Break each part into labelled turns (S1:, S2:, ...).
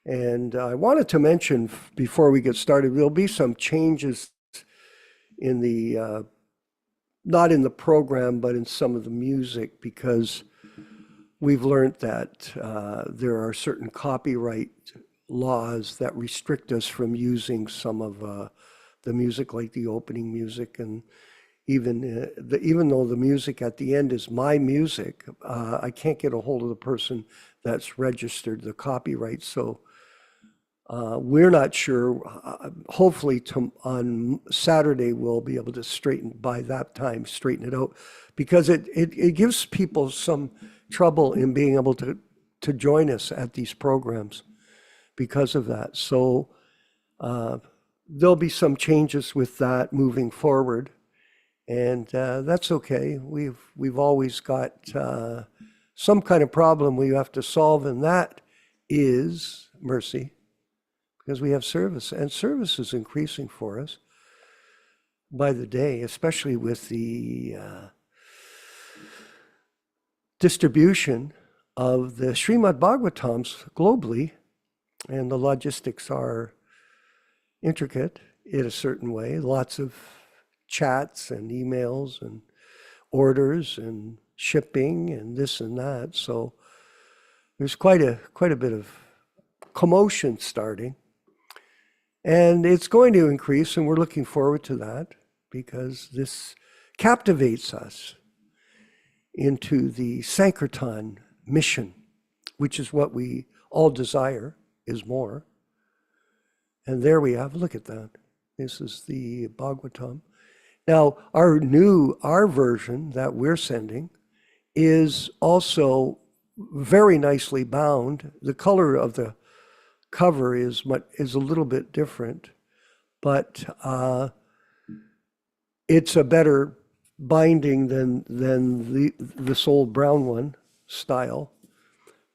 S1: And I wanted to mention before we get started, there'll be some changes in the, not in the program, but in some of the music, because we've learned that there are certain copyright laws that restrict us from using some of the music, like the opening music, and even though the music at the end is my music, I can't get a hold of the person that's registered the copyright. So we're not sure. Hopefully, on Saturday we'll be able to by that time straighten it out, because it gives people some trouble in being able to join us at these programs because of that. So there'll be some changes with that moving forward, and that's okay. We've always got some kind of problem we have to solve, and that is mercy, because we have service, and service is increasing for us by the day, especially with the distribution of the Srimad Bhagavatams globally, and the logistics are intricate in a certain way. Lots of chats and emails and orders and shipping and this and that. So there's quite a bit of commotion starting. And it's going to increase, and we're looking forward to that, because this captivates us into the Sankirtan mission, which is what we all desire, is more. And there we have, look at that. This is the Bhagavatam. Now, our version that we're sending is also very nicely bound. The color of the cover is a little bit different, but it's a better binding than this old brown one style.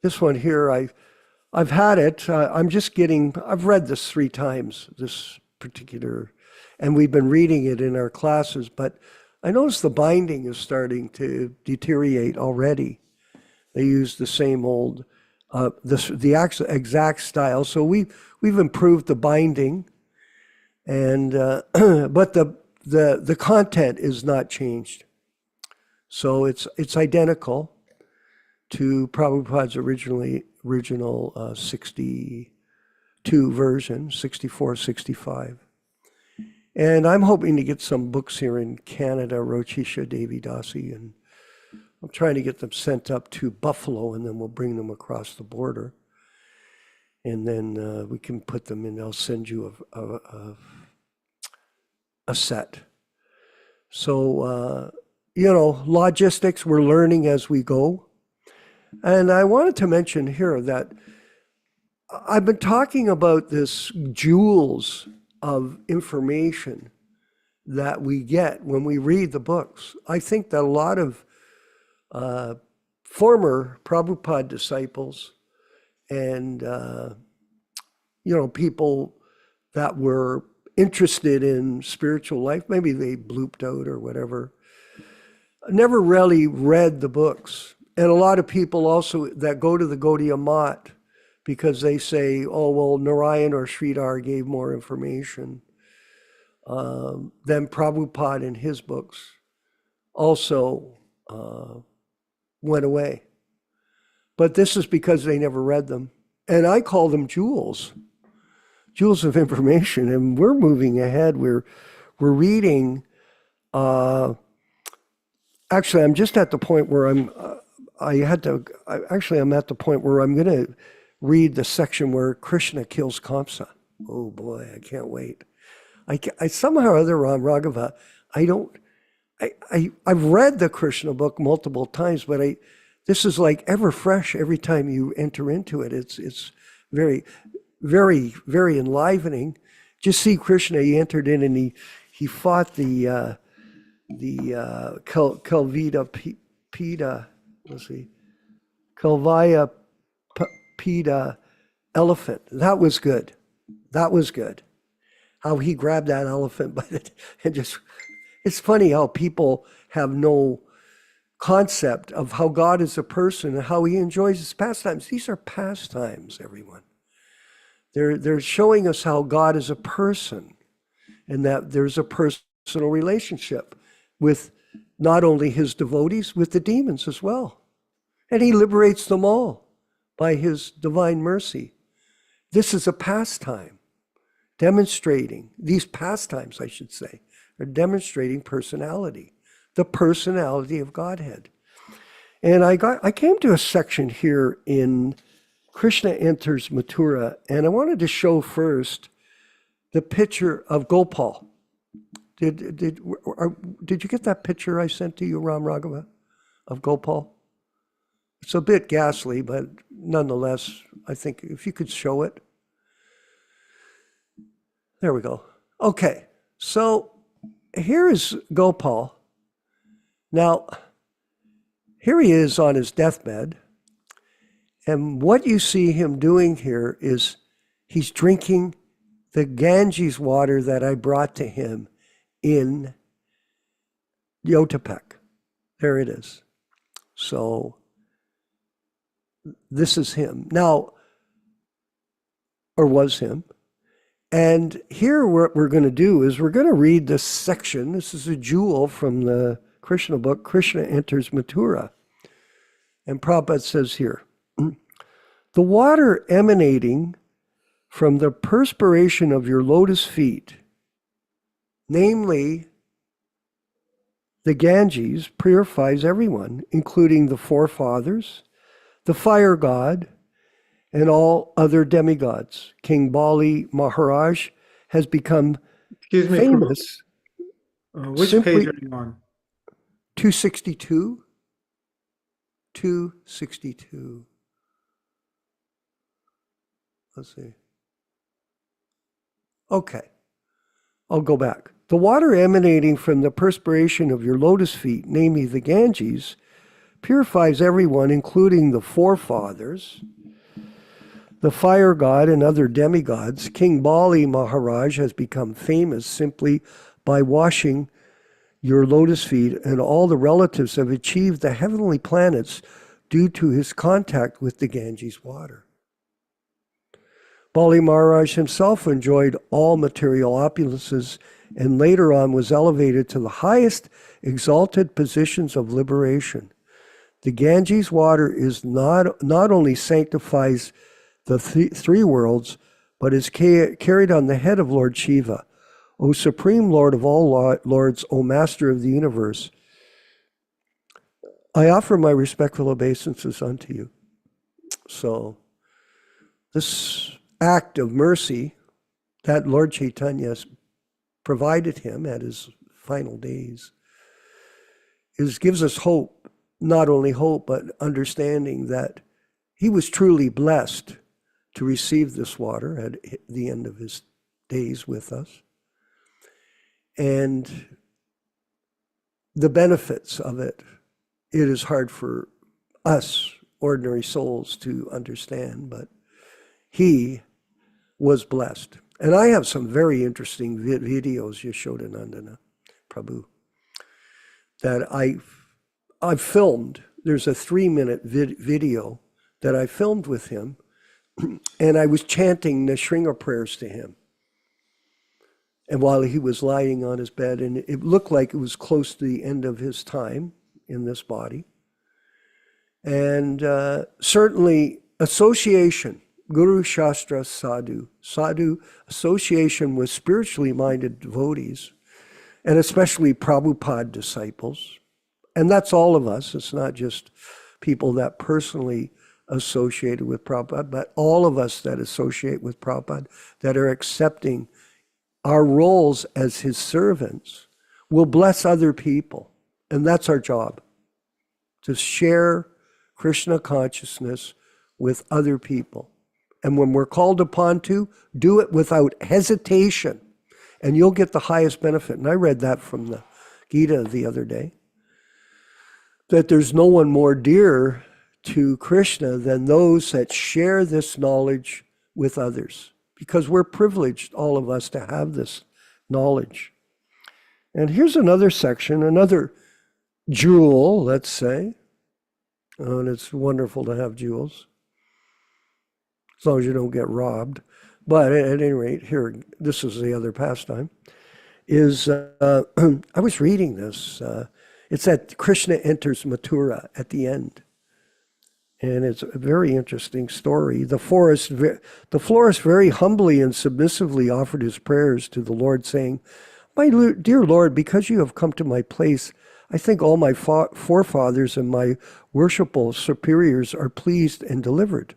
S1: This one here, I've had it. I've read this 3 times, this particular, and we've been reading it in our classes, but I noticed the binding is starting to deteriorate already. They use the same old, the exact style. So we've improved the binding, and but the content is not changed. So it's identical to Prabhupada's original 62 version, 64, 65. And I'm hoping to get some books here in Canada, Rochisha Devi Dasi, and I'm trying to get them sent up to Buffalo, and then we'll bring them across the border. And then we can put them in. I'll send you a set. So, logistics, we're learning as we go. And I wanted to mention here that I've been talking about this jewels of information that we get when we read the books. I think that a lot of former Prabhupada disciples and, people that were interested in spiritual life, maybe they blooped out or whatever, never really read the books. And a lot of people also that go to the Gaudiya Math because they say, oh, well, Narayan or Sridhar gave more information than Prabhupada in his books, also went away. But this is because they never read them. And I call them jewels of information. And we're moving ahead. We're reading. Actually, I'm just at the point where I'm at the point where I'm going to read the section where Krishna kills Kamsa. Oh boy, I can't wait. I somehow or other on Raghava, I've read the Krishna book multiple times, but this is like ever fresh every time you enter into it. It's very, very, very enlivening. Just see Krishna, he entered in and he fought the Kalvita Pita, let's see, Kalvaya Pita elephant. That was good. How he grabbed that elephant by it and just, it's funny how people have no concept of how God is a person and how he enjoys his pastimes. These are pastimes, everyone. They're showing us how God is a person, and that there's a personal relationship with not only his devotees, with the demons as well. And he liberates them all by his divine mercy. This is a pastime demonstrating, these pastimes, I should say, are demonstrating personality, the personality of Godhead. And I came to a section here in Krishna Enters Mathura, and I wanted to show first the picture of Gopal. Did you get that picture I sent to you, Ram Raghava, of Gopal? It's a bit ghastly, but nonetheless, I think if you could show it. There we go. Okay, so here is Gopal. Now, here he is on his deathbed, and what you see him doing here is he's drinking the Ganges water that I brought to him in Yotapek. There it is. So this is him. Now, or was him. And here what we're going to do is we're going to read this section. This is a jewel from the Krishna book, Krishna Enters Mathura. And Prabhupada says here, the water emanating from the perspiration of your lotus feet, namely the Ganges, purifies everyone, including the forefathers, the fire god, and all other demigods. King Bali Maharaj has become famous.
S2: Which page are you on?
S1: 262. 262. Let's see. Okay, I'll go back. The water emanating from the perspiration of your lotus feet, namely the Ganges, purifies everyone, including the forefathers, the fire god, and other demigods. King Bali Maharaj has become famous simply by washing your lotus feet, and all the relatives have achieved the heavenly planets due to his contact with the Ganges water. Bali Maharaj himself enjoyed all material opulences and later on was elevated to the highest exalted positions of liberation. The Ganges water is not only sanctifies the three worlds, but is carried on the head of Lord Shiva. O Supreme Lord of all lords, O Master of the universe, I offer my respectful obeisances unto you. So this act of mercy that Lord Chaitanya provided him at his final days gives us hope, not only hope, but understanding that he was truly blessed to receive this water at the end of his days with us. And the benefits of it is hard for us ordinary souls to understand, but he was blessed. And I have some very interesting videos, Yashodanandana, Prabhu, that I've filmed. There's a 3-minute video that I filmed with him, and I was chanting the Shringa prayers to him. And while he was lying on his bed, and it looked like it was close to the end of his time in this body. And certainly association, Guru Shastra Sadhu, association with spiritually minded devotees, and especially Prabhupada disciples. And that's all of us. It's not just people that personally associated with Prabhupada, but all of us that associate with Prabhupada, that are accepting our roles as his servants, will bless other people. And that's our job, to share Krishna consciousness with other people. And when we're called upon to, do it without hesitation, and you'll get the highest benefit. And I read that from the Gita the other day, that there's no one more dear to Krishna than those that share this knowledge with others, because we're privileged, all of us, to have this knowledge. And here's another section, another jewel, let's say. And it's wonderful to have jewels, as long as you don't get robbed. But at any rate, here, this is the other pastime, is I was reading this. It's that Krishna enters Mathura at the end. And it's a very interesting story. The florist very humbly and submissively offered his prayers to the Lord, saying, "My dear Lord, because you have come to my place, I think all my forefathers and my worshipful superiors are pleased and delivered.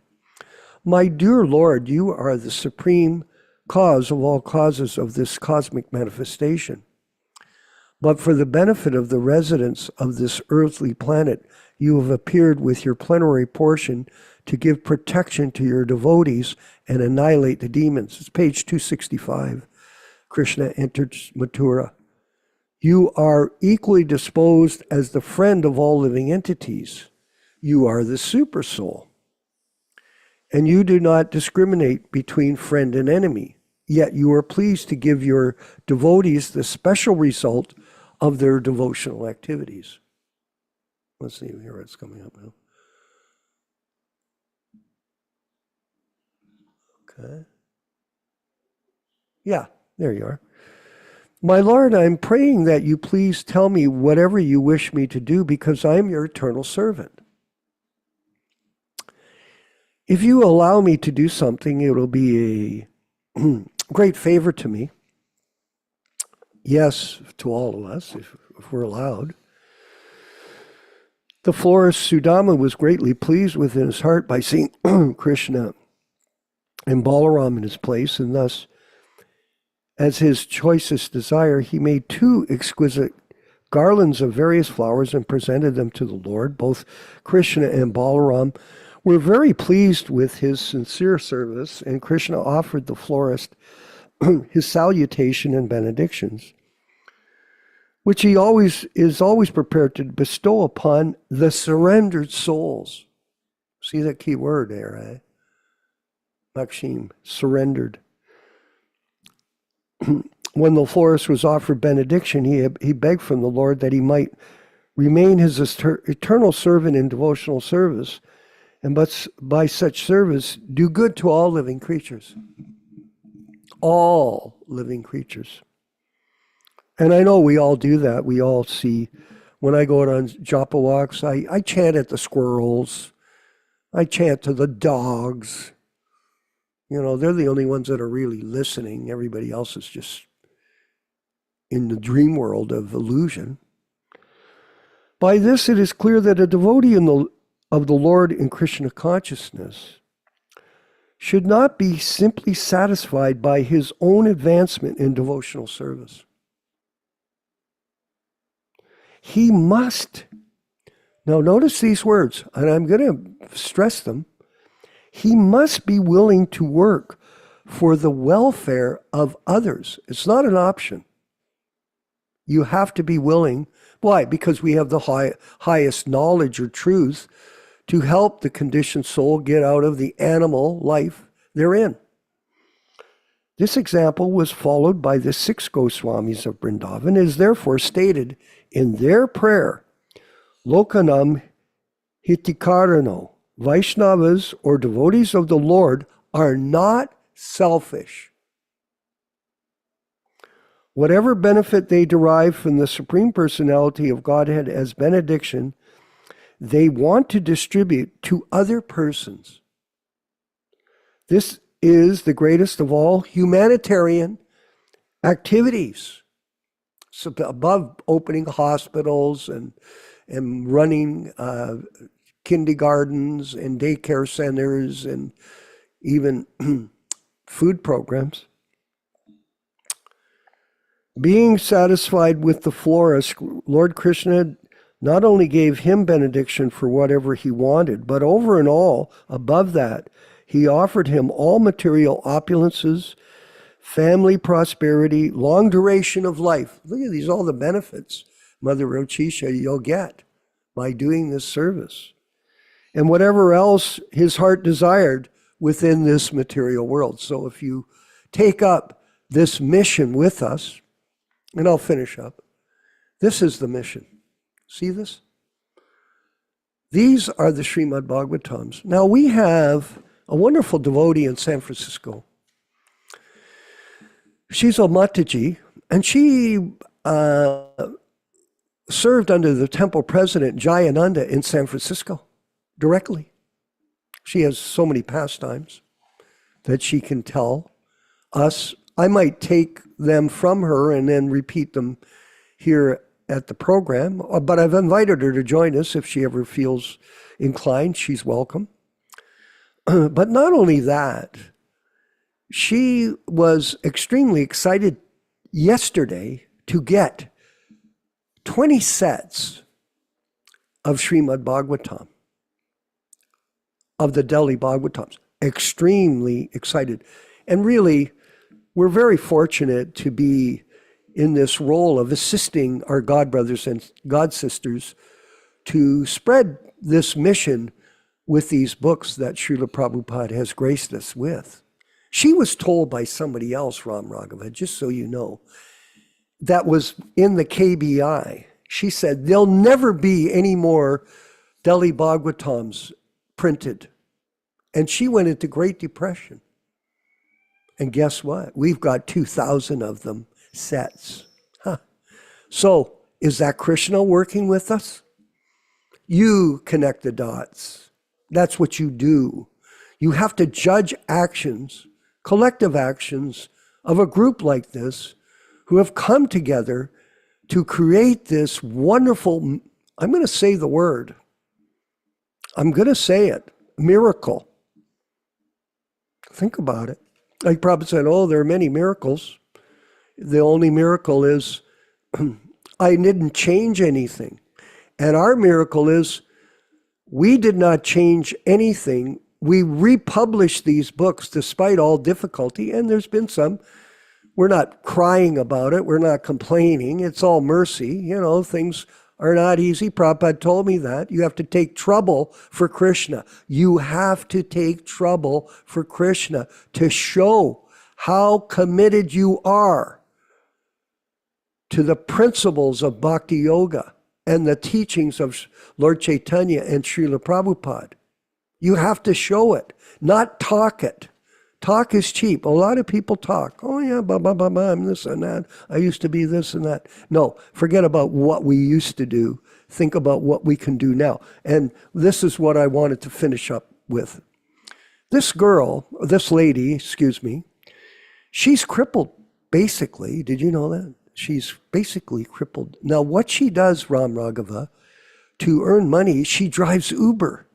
S1: My dear Lord, you are the supreme cause of all causes of this cosmic manifestation. But for the benefit of the residents of this earthly planet, you have appeared with your plenary portion to give protection to your devotees and annihilate the demons." It's page 265. Krishna entered Mathura. "You are equally disposed as the friend of all living entities. You are the super soul. And you do not discriminate between friend and enemy. Yet you are pleased to give your devotees the special result of their devotional activities." Let's see here, it's coming up now. Okay. Yeah, there you are. "My Lord, I'm praying that you please tell me whatever you wish me to do, because I am your eternal servant. If you allow me to do something, it will be a great favor to me. Yes, to all of us, if we're allowed." The florist Sudama was greatly pleased within his heart by seeing Krishna and Balaram in his place, and thus, as his choicest desire, he made 2 exquisite garlands of various flowers and presented them to the Lord. Both Krishna and Balaram were very pleased with his sincere service, and Krishna offered the florist his salutation and benedictions, which he is always prepared to bestow upon the surrendered souls. See that key word there, eh? Makshim, surrendered. When the florist was offered benediction, he begged from the Lord that he might remain his eternal servant in devotional service, and but by such service do good to all living creatures. All living creatures. And I know we all do that. We all see, when I go out on japa walks, I chant at the squirrels. I chant to the dogs. You know, they're the only ones that are really listening. Everybody else is just in the dream world of illusion. By this, it is clear that a devotee of the Lord in Krishna consciousness should not be simply satisfied by his own advancement in devotional service. He must, now notice these words, and I'm going to stress them. He must be willing to work for the welfare of others. It's not an option. You have to be willing. Why? Because we have the highest knowledge or truth to help the conditioned soul get out of the animal life they're in. This example was followed by the 6 Goswamis of Vrindavan, is therefore stated in their prayer, Lokanam Hitikarano, Vaishnavas or devotees of the Lord are not selfish. Whatever benefit they derive from the Supreme Personality of Godhead as benediction, they want to distribute to other persons. This is the greatest of all humanitarian activities. So above opening hospitals and running kindergartens and daycare centers and even food programs. Being satisfied with the florist, Lord Krishna not only gave him benediction for whatever he wanted, but over and all, above that, he offered him all material opulences, family prosperity, long duration of life. Look at these, all the benefits, Mother Rochisha, you'll get by doing this service. And whatever else his heart desired within this material world. So if you take up this mission with us, and I'll finish up, this is the mission. See this? These are the Srimad Bhagavatams. Now we have a wonderful devotee in San Francisco. She's a Mataji, and she served under the temple president, Nityānanda, in San Francisco directly. She has so many pastimes that she can tell us. I might take them from her and then repeat them here at the program, but I've invited her to join us if she ever feels inclined. She's welcome. But not only that, she was extremely excited yesterday to get 20 sets of Srimad Bhagavatam, of the Delhi Bhagavatams. Extremely excited. And really, we're very fortunate to be in this role of assisting our God brothers and God sisters to spread this mission with these books that Srila Prabhupada has graced us with. She was told by somebody else, Ram Raghava, just so you know, that was in the KBI. She said, there'll never be any more Delhi Bhagavatams printed. And she went into Great Depression. And guess what? We've got 2,000 of them sets. Huh. So is that Krishna working with us? You connect the dots. That's what you do. You have to judge actions, collective actions of a group like this who have come together to create this wonderful, I'm going to say the word, I'm going to say it, miracle. Think about it. Like Prabhupada said, oh, there are many miracles. The only miracle is I didn't change anything. And our miracle is we did not change anything. We republished these books despite all difficulty, and there's been some. We're not crying about it. We're not complaining. It's all mercy. You know, things are not easy. Prabhupada told me that. You have to take trouble for Krishna. You have to take trouble for Krishna to show how committed you are to the principles of Bhakti Yoga and the teachings of Lord Chaitanya and Srila Prabhupada. You have to show it, not talk it. Talk is cheap. A lot of people talk. Oh yeah, blah, blah, blah, blah, I'm this and that. I used to be this and that. No, forget about what we used to do. Think about what we can do now. And this is what I wanted to finish up with. This girl, this lady, excuse me, she's crippled, basically. Did you know that? She's basically crippled. Now, what she does, Ram Raghava, to earn money, she drives Uber.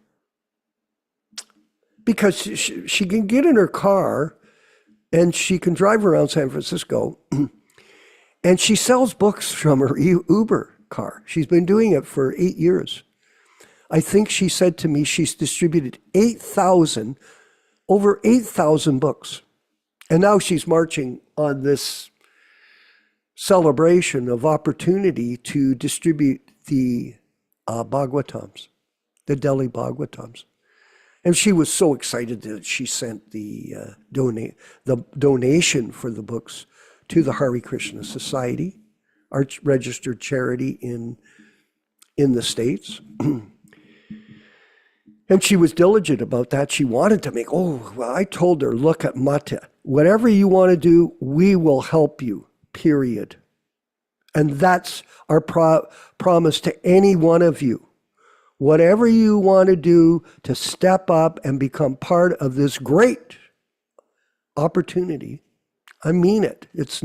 S1: Because she can get in her car and she can drive around San Francisco and she sells books from her Uber car. She's been doing it for 8 years. I think she said to me she's distributed over 8,000 books. And now she's marching on this celebration of opportunity to distribute the Bhagavatams, the Delhi Bhagavatams. And she was so excited that she sent the donation for the books to the Hare Krishna Society, our registered charity in the States. And she was diligent about that. She wanted to make, I told her, look at Mata, whatever you want to do, we will help you, period. And that's our promise to any one of you. Whatever you want to do to step up and become part of this great opportunity, I mean it. This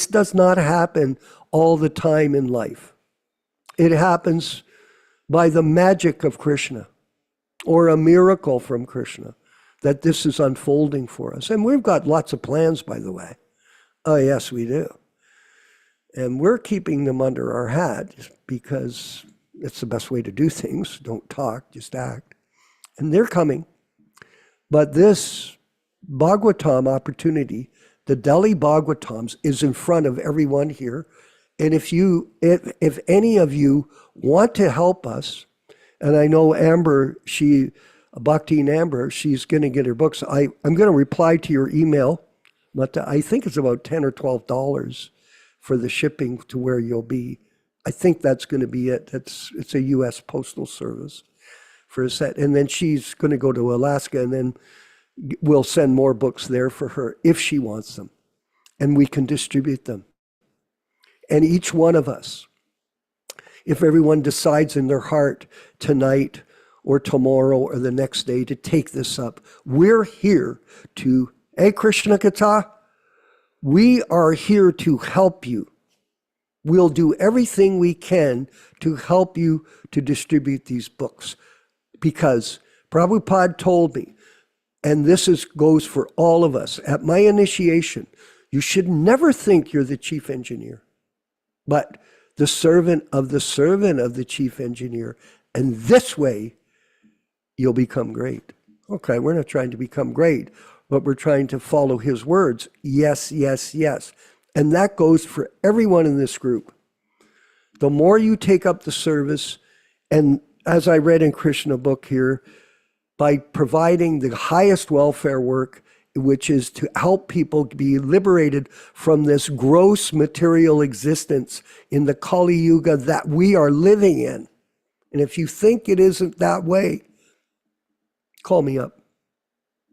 S1: does not happen all the time in life. It happens by the magic of Krishna or a miracle from Krishna that this is unfolding for us. And we've got lots of plans, by the way. Oh, yes, we do. And we're keeping them under our hat because it's the best way to do things. Don't talk, just act. And they're coming. But this Bhagavatam opportunity, the Delhi Bhagavatams, is in front of everyone here. And if any of you want to help us, and I know Amber, Bhakti and Amber, she's going to get her books. I'm going to reply to your email. But I think it's about $10 or $12 for the shipping to where you'll be. I think that's going to be it. It's a U.S. Postal Service for a set. And then she's going to go to Alaska and then we'll send more books there for her if she wants them, and we can distribute them. And each one of us, if everyone decides in their heart tonight or tomorrow or the next day to take this up, we're here to, hey, Krishna Katha, we are here to help you. We'll do everything we can to help you to distribute these books, because Prabhupada told me, and goes for all of us, at my initiation, you should never think you're the chief engineer, but the servant of the chief engineer. And this way, you'll become great. Okay, we're not trying to become great, but we're trying to follow his words. Yes, yes, yes. And that goes for everyone in this group. The more you take up the service, and as I read in Krishna book here, by providing the highest welfare work, which is to help people be liberated from this gross material existence in the Kali Yuga that we are living in. And if you think it isn't that way, call me up.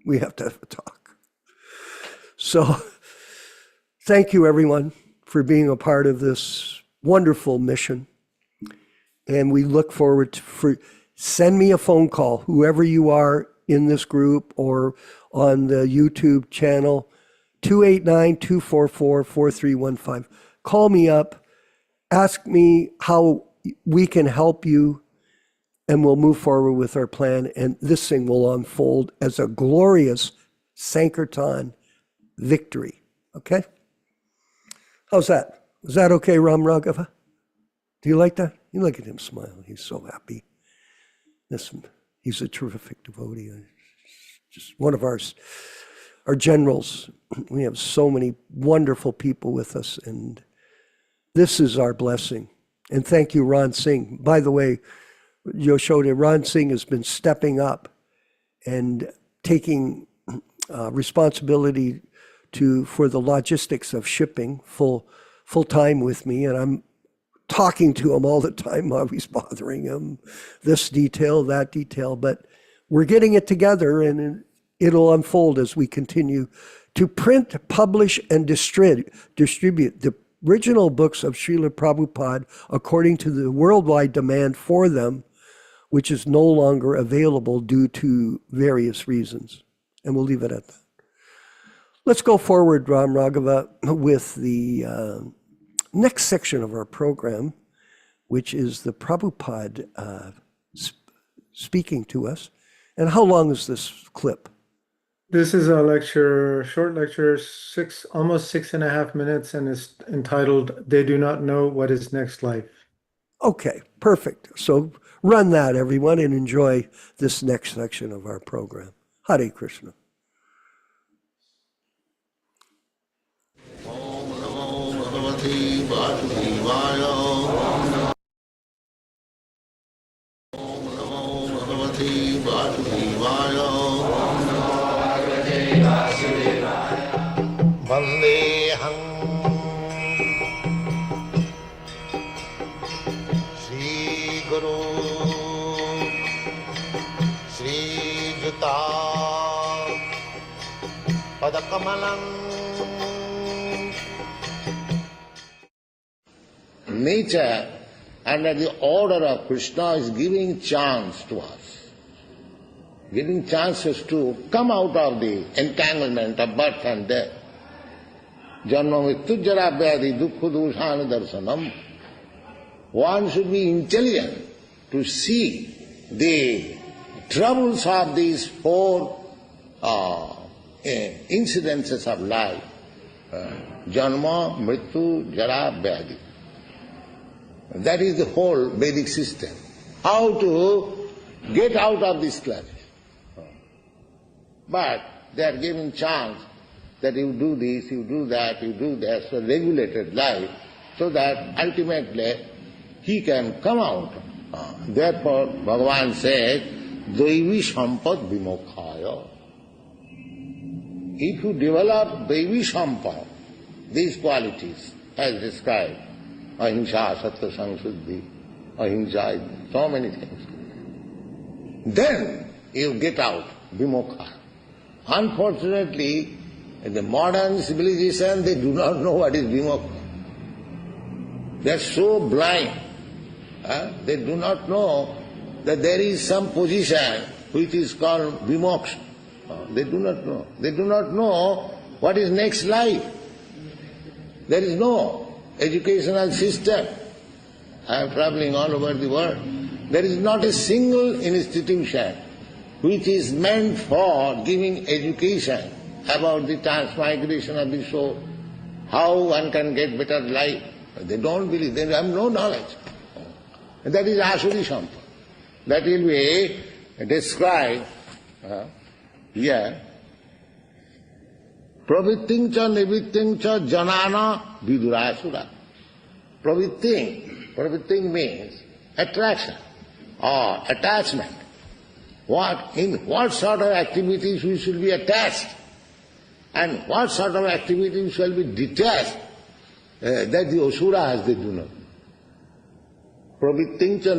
S1: We have to have a talk. So thank you, everyone, for being a part of this wonderful mission. And we look forward to, send me a phone call, whoever you are in this group or on the YouTube channel, 289-244-4315. Call me up, ask me how we can help you, and we'll move forward with our plan. And this thing will unfold as a glorious Sankirtan victory. Okay? How's that? Is that okay, Ram Raghava? Do you like that? You look at him smile. He's so happy. Listen, he's a terrific devotee. Just one of our generals. We have so many wonderful people with us, and this is our blessing. And thank you, Ron Singh. By the way, Yashoda, Ron Singh has been stepping up and taking responsibility for the logistics of shipping full time with me, and I'm talking to him all the time, always bothering him, this detail, that detail, but we're getting it together, and it'll unfold as we continue to print, publish, and distribute the original books of Srila Prabhupada according to the worldwide demand for them, which is no longer available due to various reasons. And we'll leave it at that. Let's go forward, Ram Raghava, with the next section of our program, which is the Prabhupada speaking to us. And how long is this clip?
S2: This is a lecture, short lecture, almost 6.5 minutes, and it's entitled, They Do Not Know What Is Next Life.
S1: Okay, perfect. So run that, everyone, and enjoy this next section of our program. Hare Krishna.
S3: Om Namo Bhagavate Vasudevaya. Om Namo Bhagavate Vasudevaya. Vandeham Shri Guru Shri Juta Padakamalam. Nature, under the order of Krishna, is giving chance to us, giving chances to come out of the entanglement of birth and death. Janma mrityu jara vyadhi dukkha doshana darsanam. One should be intelligent to see the troubles of these four incidences of life. Janma, mrityu, jara, vyadhi. That is the whole Vedic system. How to get out of this clutch. But they are given chance that you do this, you do that, you do that, so regulated life, so that ultimately he can come out. Therefore, Bhagavan says, Daivi Sampad Vimokhaya. If you develop Daivi Sampad, these qualities as described, ahimsa, sattva, samsuddhi, ahimsa, so many things, then you get out, vimokha. Unfortunately, in the modern civilization, they do not know what is vimoksha. They are so blind. They do not know that there is some position which is called vimoksha. They do not know. They do not know what is next life. There is no educational system. I am traveling all over the world. There is not a single institution which is meant for giving education about the transmigration of the soul, how one can get better life. They don't believe, they have no knowledge. And that is Asuri Sampada. That will be described here. Pravitting cha nivitting cha janana vidurasura. Pravitting means attraction or attachment. In what sort of activities we should be attached and what sort of activities shall be detached, that the asuras they do not. Pravitting cha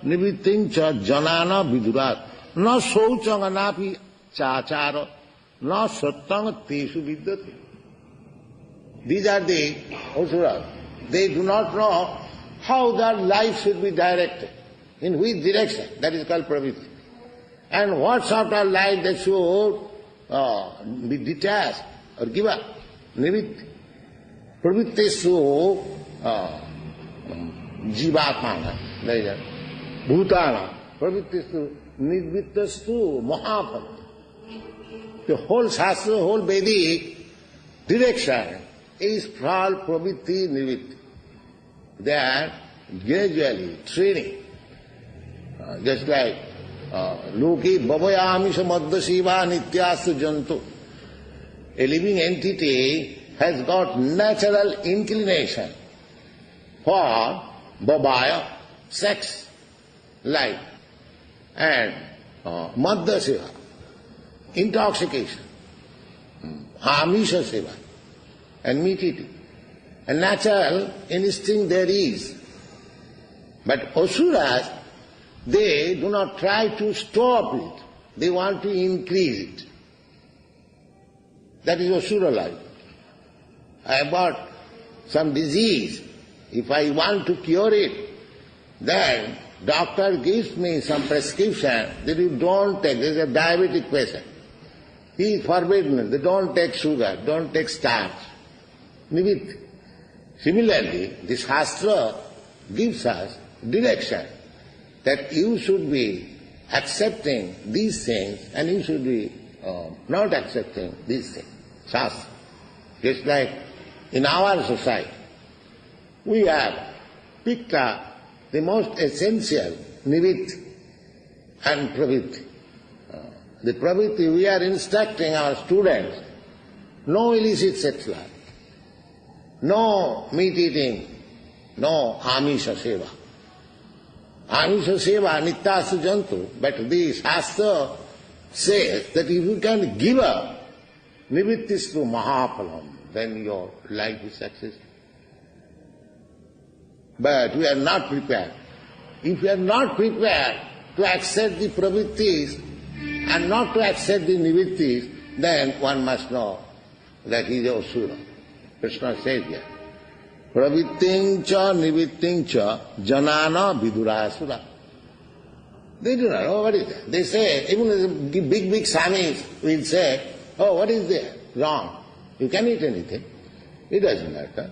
S3: nivitting cha janana vidurat. Na sauchanga napi chachara, na sattanga tesu vidyate. These are the asuras. They do not know how their life should be directed, in which direction. That is called pravritti. And what sort of life they should be detached or give up. Nivitti. Pravrittesu jivatmana, bhutana. Pravrittesu nivrittastu mahapana. The whole Shastra, the whole Vedic direction is called pravritti nivitti. They are gradually training. Just like Loki Bhavayamisha Madhya Shiva Nityastu Jantu. A living entity has got natural inclination for Bhavaya, sex, life, and Madhya Shiva, intoxication, Amisha Shiva, and meat eating. A natural instinct there is. But asuras, they do not try to stop it. They want to increase it. That is asura life. I have got some disease. If I want to cure it, then doctor gives me some prescription that you don't take. There is a diabetic patient. He is forbidden. They don't take sugar, don't take starch. Nivitti. Similarly, the Shastra gives us direction that you should be accepting these things and you should be not accepting these things. Shastra. Just like in our society, we have picked up the most essential nivitti and pravritti. The pravritti, we are instructing our students, no illicit sex life. No meat eating, no amisha seva. Amisha seva nityastu jantu, but the Shastra says that if you can give up nivrittistu mahaphalam, then your life is successful. But we are not prepared. If we are not prepared to accept the pravrittis and not to accept the nivrittis, then one must know that he is a asura. Krishna says here, pravitting cha nivitting cha janana vidurasura. They do not know what is that. They say, even the big swamis will say, oh, what is there? Wrong. You can eat anything. It doesn't matter.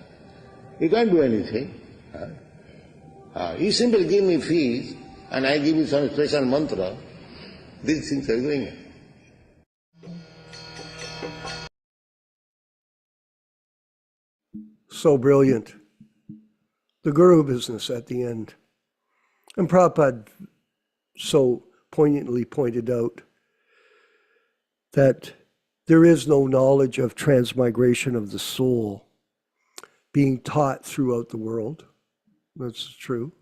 S3: You can't do anything. You simply give me fees and I give you some special mantra. These things are going on.
S1: So brilliant. The guru business at the end. And Prabhupada so poignantly pointed out that there is no knowledge of transmigration of the soul being taught throughout the world. That's true.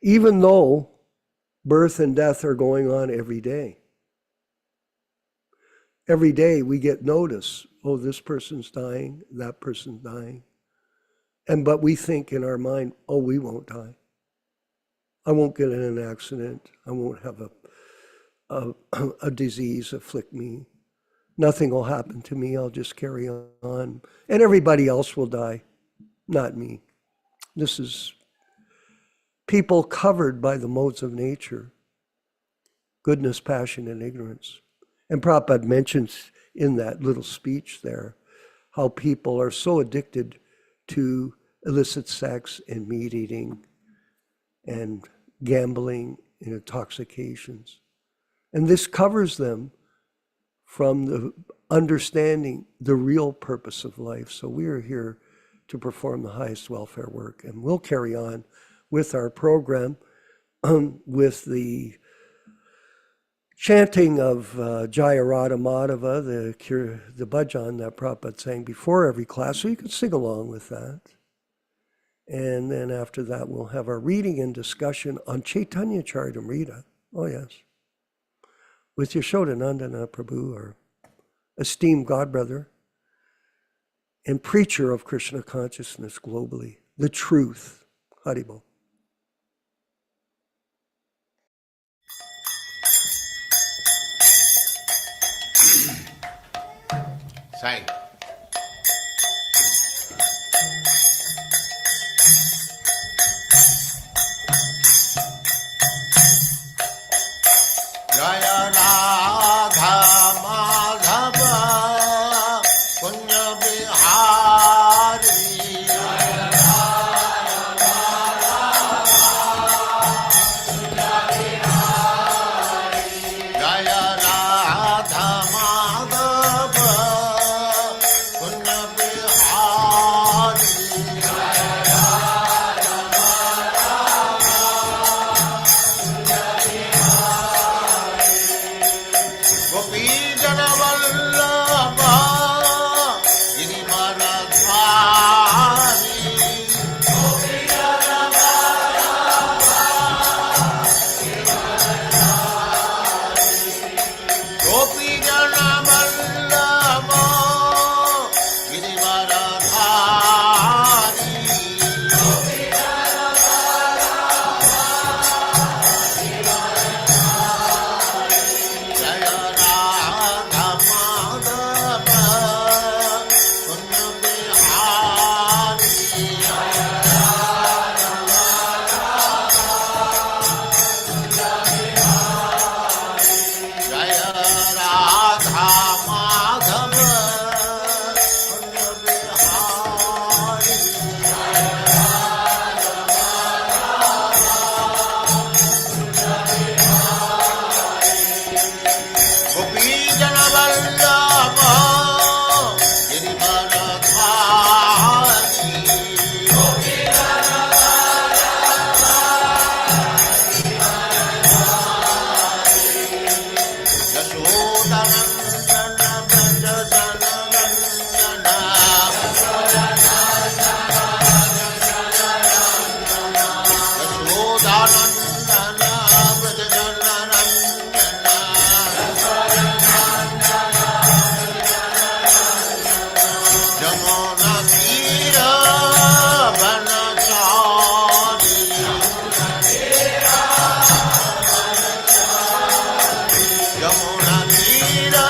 S1: Even though birth and death are going on every day. Every day we get notice, oh, this person's dying, that person's dying. But we think in our mind, oh, we won't die. I won't get in an accident. I won't have a disease afflict me. Nothing will happen to me. I'll just carry on. And everybody else will die, not me. This is people covered by the modes of nature, goodness, passion, and ignorance. And Prabhupada mentions in that little speech there how people are so addicted to illicit sex and meat eating and gambling and intoxications. And this covers them from the understanding the real purpose of life. So we are here to perform the highest welfare work. And we'll carry on with our program with the chanting of Jaya Radha Madhava, the bhajan that Prabhupada sang before every class. So you can sing along with that. And then after that, we'll have our reading and discussion on Chaitanya Charitamrita. Oh, yes. With Yashodanandana Prabhu, our esteemed godbrother and preacher of Krishna consciousness globally, the truth. Haribol.
S3: Sai. Jaya Radha Madhava Punya Bihari Jaya Radha Madhava Punya Bihari Gopi Jana Vallabha Girivaradhari Gopi Jana Vallabha Gopi Jana Vallabha Girivaradhari Gopi Jana Jaya Radha Madhava Punya Bihari Jaya Radha Madhava Punya Bihari Gopi Jana Vallabha Girivaradhari Gopi Jana Yashodanandana Braja Jana Vandana Yashodanandana Braja Jana Vandana Jamuna Tira Vanachari Jamuna Tira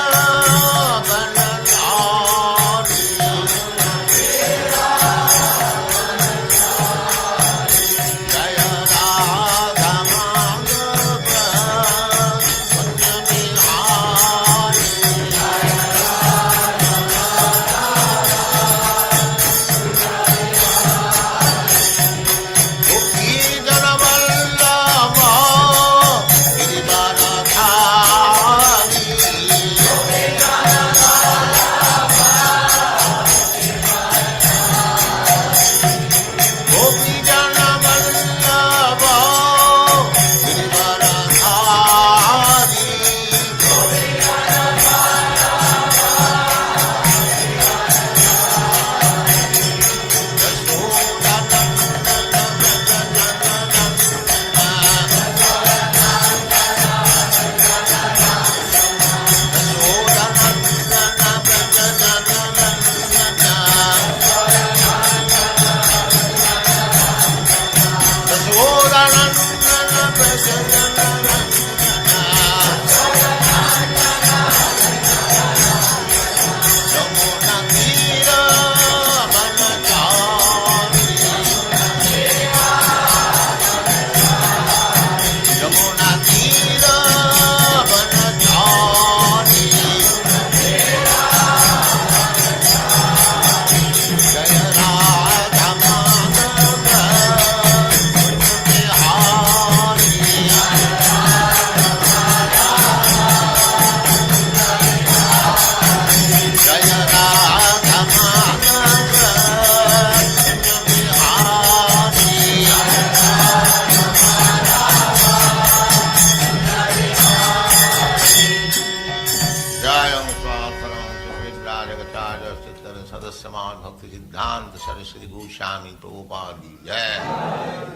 S3: Samad Bhakti Siddhanta Saraswati Goswami Prabhupada ki jai.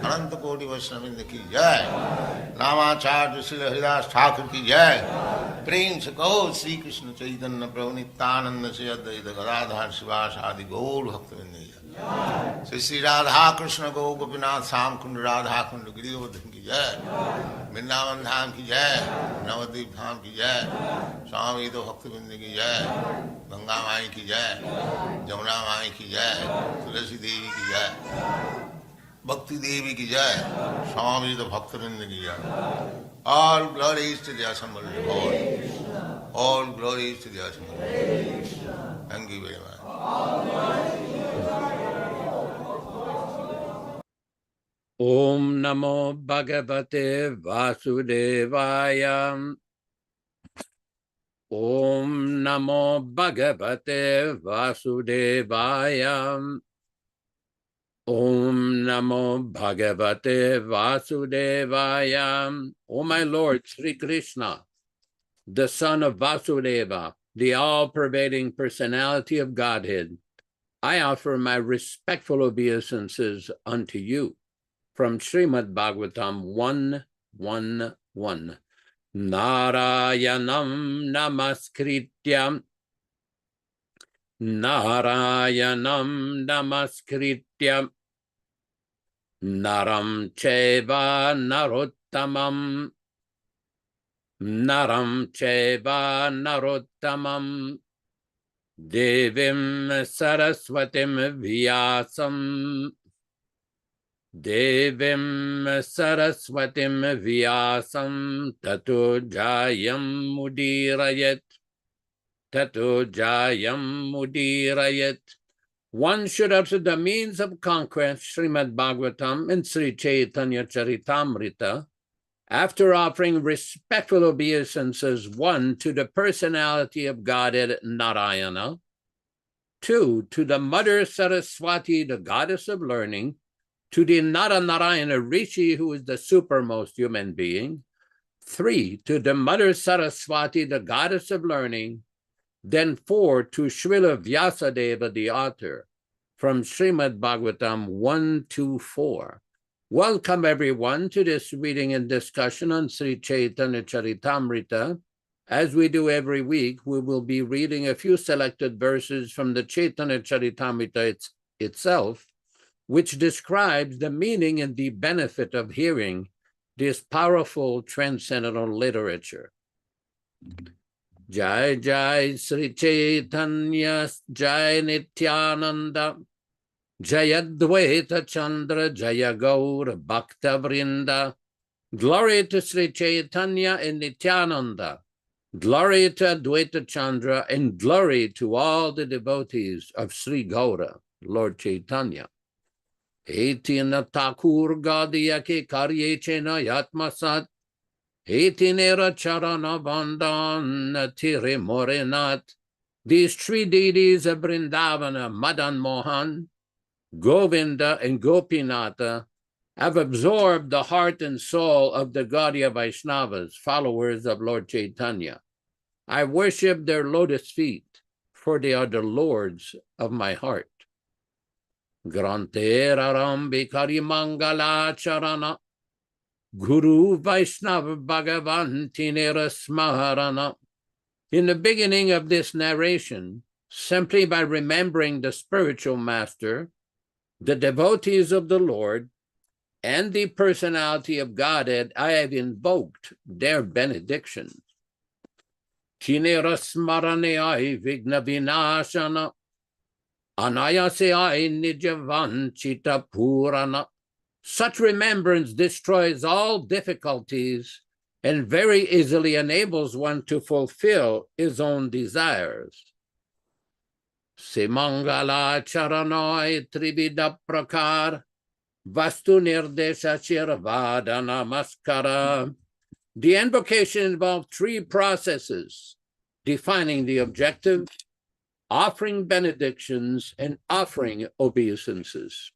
S3: Ananta Koti Vaishnavindra ki jai. Ramacharya Srila Haridas Thakur ki jai. Prem se kaho Sri Krishna Chaitanya Prabhu Nityānanda Sri Advaita Gadadhar Sivas Adi Gaur Bhaktivinoda ki jai. Sri Radha Krishna Go Gopinath Sam Kund Radha Kund Giridham ki jai. Vrindavan Dham ki jai. Navadvip Dham ki jai. Swami Ito Bhaktivinoda ki jai. Ganga Mai ki jai. Jamuna Mai ki jai. Tulasi Devi ki jai. Bhakti Devi ki jai. Swami Ito Bhaktivinoda ki jai. All glories to the assembled Lord. All glories to the assembled Lord. Thank you very much.
S4: Om Namo Bhagavate Vasudevaya. Om Namo Bhagavate Vasudevaya. Om Namo Bhagavate Vasudevaya. O my Lord Sri Krishna, the son of Vasudeva, the all-pervading personality of Godhead, I offer my respectful obeisances unto you. From Srimad Bhagavatam 1:1:1. Narayanam namaskrityam. Narayanam namaskrityam. Naram cheva narottamam. Naram cheva narottamam. Devim saraswatim vyasam. Devim saraswatim vyasam tato jayam mudirayat. Tato jayam mudirayat. One should utter the means of conquest, Srimad Bhagavatam and Sri Chaitanya Charitamrita, after offering respectful obeisances, 1, to the personality of Godhead Narayana, 2, to the Mother Saraswati, the goddess of learning, to the Naranarayana Rishi, who is the supermost human being, 3, to the Mother Saraswati, the goddess of learning, then 4, to Srila Vyasadeva, the author, from Srimad Bhagavatam 1-4. Welcome everyone to this reading and discussion on Sri Chaitanya Charitamrita. As we do every week, we will be reading a few selected verses from the Chaitanya Charitamrita itself, which describes the meaning and the benefit of hearing this powerful transcendental literature. Jai Jai Sri Chaitanya Jai Nityānanda Jaya Dvaita Chandra Jaya Gaur Bhakta Vrinda. Glory to Sri Chaitanya and Nityānanda. Glory to Advaita Chandra, and glory to all the devotees of Sri Gaura, Lord Chaitanya. Etina Thakur Gadiya ke karye chena yatmasat. Etinera charana bandhan tire morenat. These three deities of Vrindavana, Madan Mohan, Govinda, and Gopinatha, have absorbed the heart and soul of the Gaudiya Vaishnavas, followers of Lord Chaitanya. I worship their lotus feet, for they are the lords of my heart. Grante Rarambi Karimangala Charana Guru Vaishnava Bhagavan Tinera Smaharana. In the beginning of this narration, simply by remembering the spiritual master, the devotees of the Lord, and the personality of Godhead, I have invoked their benedictions. Tinera Smaraneyai Vigna Vinashana Anayaseyai Nijavan Chita Purana. Such remembrance destroys all difficulties and very easily enables one to fulfill his own desires. Simangala Charanoi Trivida Prakar Vastu Nirdesha Shirvada Namaskara. The invocation involved 3 processes: defining the objective, offering benedictions, and offering obeisances.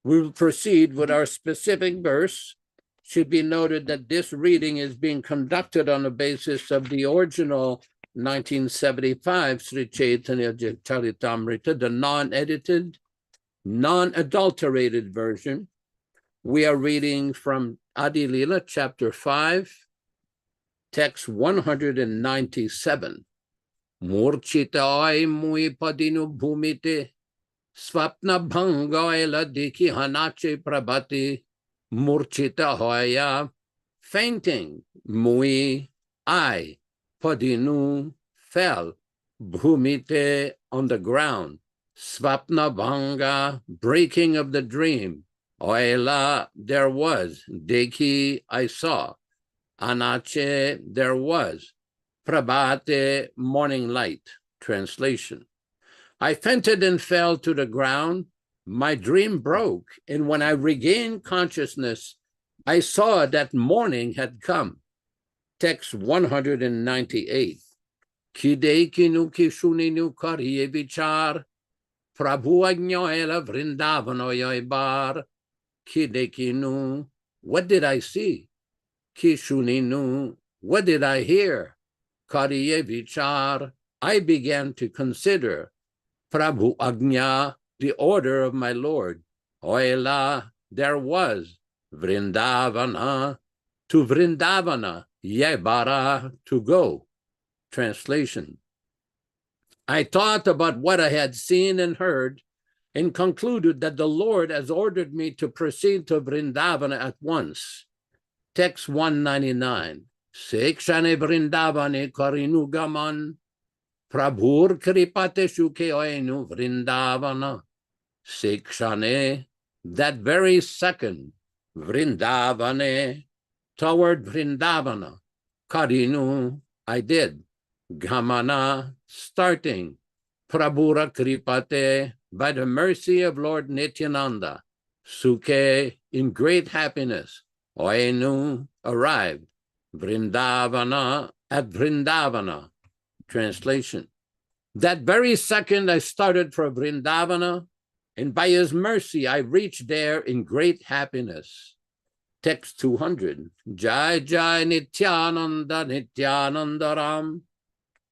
S4: We will proceed with our specific verse. It should be noted that this reading is being conducted on the basis of the original 1975, Sri Chaitanya Charitamrita, the non-edited, non-adulterated version. We are reading from Adi Lila, chapter 5, text 197. Murchita mui padinu bhumite, swapna bhangaila diki hanache prabhati, murchita hoya, fainting, mui, I, padinu, fell, bhumite, on the ground, swapna bhanga, breaking of the dream, oila, there was, deki, I saw, anache, there was, prabhate, morning light. Translation. I fainted and fell to the ground. My dream broke, and when I regained consciousness, I saw that morning had come. Text 198. Kidekinu kishuninu kariye vichar, Prabhu agnoela vrindavano yoibar. Kidekinu, what did I see? Kishuninu, what did I hear? Kariye vichar, I began to consider. Prabhu agnya, the order of my Lord. Oela, there was. Vrindavana, to Vrindavana. Yebara, to go. Translation. I thought about what I had seen and heard and concluded that the Lord has ordered me to proceed to Vrindavana at once. Text 199. Sekshane Vrindavane Karinu Gaman, Prabhur Kripate Shuke Oenu Vrindavana. Sekshane, that very second, Vrindavane, toward Vrindavana. Karinu, I did. Gamana, starting. Prabhura Kripate, by the mercy of Lord Nityānanda. Suke, in great happiness. Oenu, arrived. Vrindavana, at Vrindavana. Translation. That very second I started for Vrindavana, and by his mercy I reached there in great happiness. Text 200. Jai Jai Nityānanda Nityānanda Ram,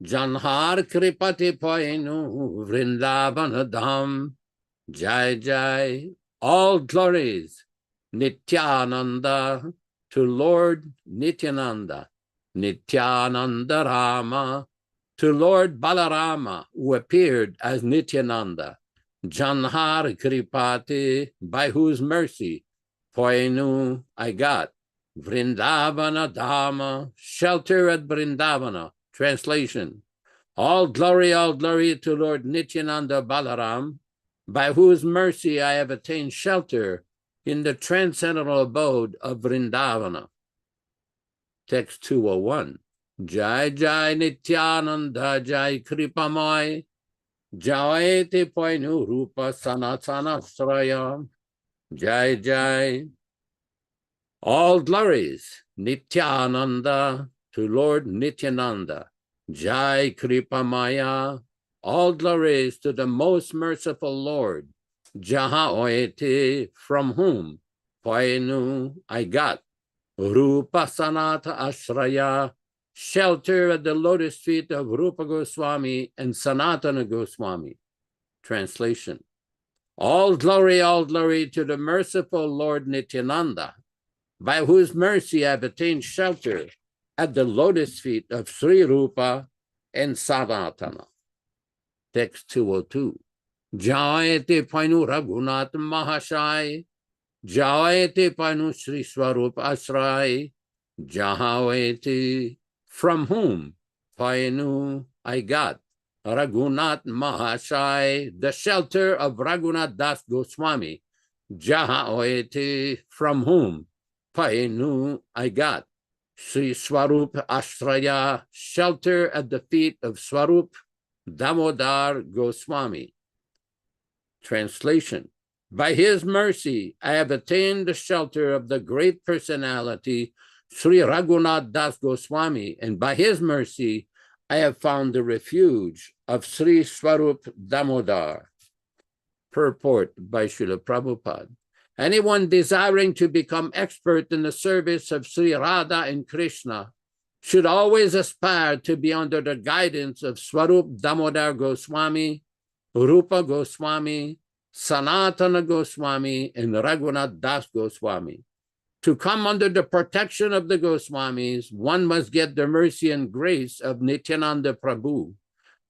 S4: Janhar Kripati Poinu Vrindavana Dham. Jai Jai, all glories, Nityānanda, to Lord Nityānanda, Nityānanda Rama, to Lord Balarama, who appeared as Nityānanda, Janhar Kripati, by whose mercy, Poinu, I got, Vrindavana Dhamma, shelter at Vrindavana. Translation. All glory to Lord Nityānanda Balaram, by whose mercy I have attained shelter in the transcendental abode of Vrindavana. Text 201. Jai Jai Nityānanda Jai Kripamai, Jai Te Poinu Rupa Sanatana Sraya. Jai Jai. All glories, Nityānanda, to Lord Nityānanda. Jai Kripamaya, all glories to the most merciful Lord. Jaha Oeti, from whom, Poinu, I got. Rupa Sanata Ashraya, shelter at the lotus feet of Rupa Goswami and Sanatana Goswami. Translation. All glory to the merciful Lord Nityānanda, by whose mercy I have attained shelter at the lotus feet of Sri Rupa and Sanatana. Text 202. Jayate Painu Raghunath Mahashai, Jayate Painu Sri Swarup Asrai, Jahawete, from whom, Painu, I got. Raghunath Mahashai, the shelter of Raghunath Das Goswami. Jahawete, from whom, Painu, I got. Sri Swarup Ashraya, shelter at the feet of Swarup Damodar Goswami. Translation. By his mercy, I have attained the shelter of the great personality, Sri Raghunath Das Goswami, and by his mercy, I have found the refuge of Sri Swarup Damodar. Purport by Srila Prabhupada. Anyone desiring to become expert in the service of Sri Radha and Krishna should always aspire to be under the guidance of Swarup Damodar Goswami, Rupa Goswami, Sanatana Goswami, and Raghunath Das Goswami. To come under the protection of the Goswamis, one must get the mercy and grace of Nityānanda Prabhu.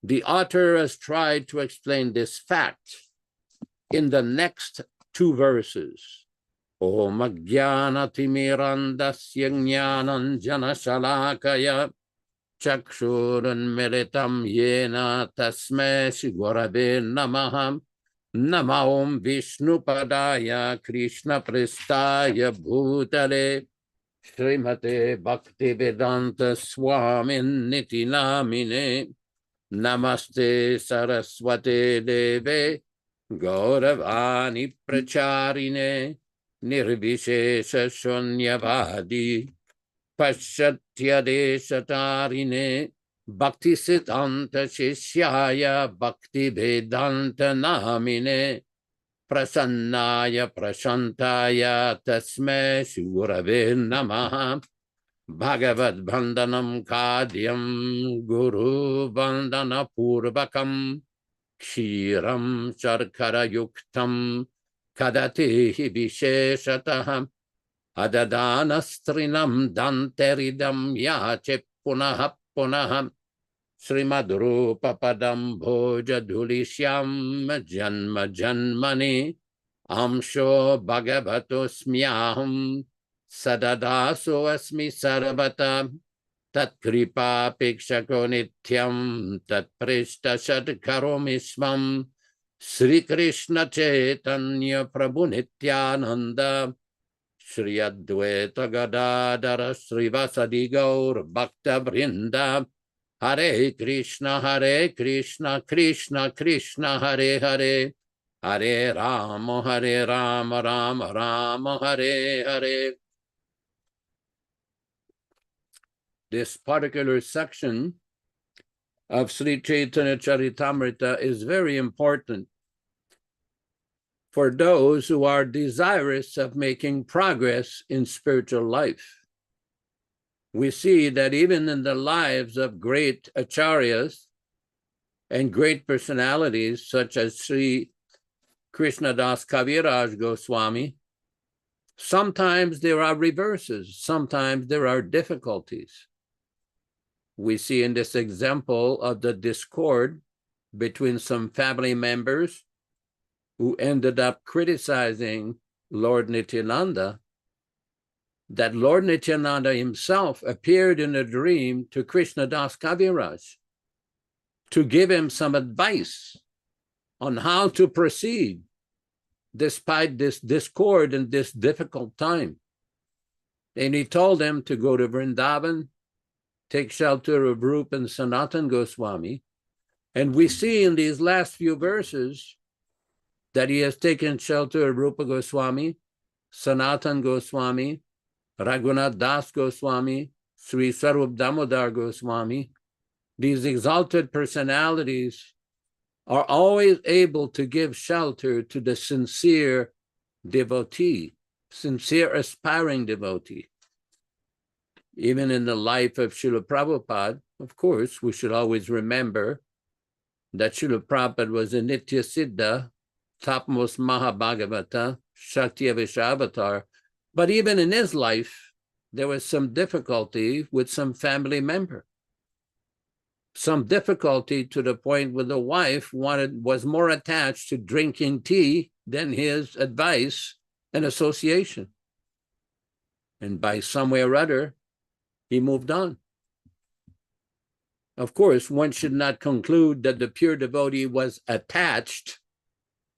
S4: The author has tried to explain this fact in the next two verses. Om Ajnanatimirandasya Jnananjana Shalakaya Chakshurunmilitam Yena Tasmai Shri Gurave Namaha. Nama Om Vishnupadaya Krishna Prestaya Bhutale Srimate Bhaktivedanta Swamin Niti Namine Namaste Saraswate Deve Gauravani Pracharine Nirvishesha Shunyavadi Paschatya Deshatarine Bhakti Siddhanta Shishyaya Bhakti Vedanta Namine Prasannaya Prashantaya Tasmai Shri Gurave Namaha. Bhagavad Bandhanam Kadyam Guru Bandhana Purvakam Kshiram Sharkara Yuktam Kadatehi Visheshataham Adadanastrinam Danteridam Yache Punaha Punaham Srimad Rupa Padam Bhoja Dhulishyam Janma Janmani Amsho Bhagavatosmyaham Sadadaso Asmi Sarvata Tat Kripa Pikshako Nityam Tat Prishta Shadkaromismam Sri Krishna Chaitanya Prabhu Nityānanda Shri Advaita Gadadara Srivasadi Gaur Bhakta Vrinda Hare Krishna Krishna Krishna Hare Hare Hare Rama Rama Rama Hare Hare. This particular section of Sri Chaitanya Charitamrita is very important for those who are desirous of making progress in spiritual life. We see that even in the lives of great acharyas and great personalities such as Sri Krishnadas Kaviraj Goswami, sometimes there are reverses, sometimes there are difficulties. We see in this example of the discord between some family members who ended up criticizing Lord Nityānanda, that Lord Nityānanda himself appeared in a dream to Krishnadas Kaviraj to give him some advice on how to proceed despite this discord and this difficult time. And he told him to go to Vrindavan, take shelter of Rupa and Sanatana Goswami. And we see in these last few verses that he has taken shelter of Rupa Goswami, Sanatana Goswami, Raghunath Das Goswami, Sri Swarup Damodar Goswami. These exalted personalities are always able to give shelter to the sincere devotee, sincere aspiring devotee. Even in the life of Srila Prabhupada, of course, we should always remember that Srila Prabhupada was a Nitya Siddha, topmost Mahabhagavata, Shakti Avatar. But even in his life, there was some difficulty with some family member. Some difficulty to the point where the wife was more attached to drinking tea than his advice and association. And by some way or other, he moved on. Of course, one should not conclude that the pure devotee was attached.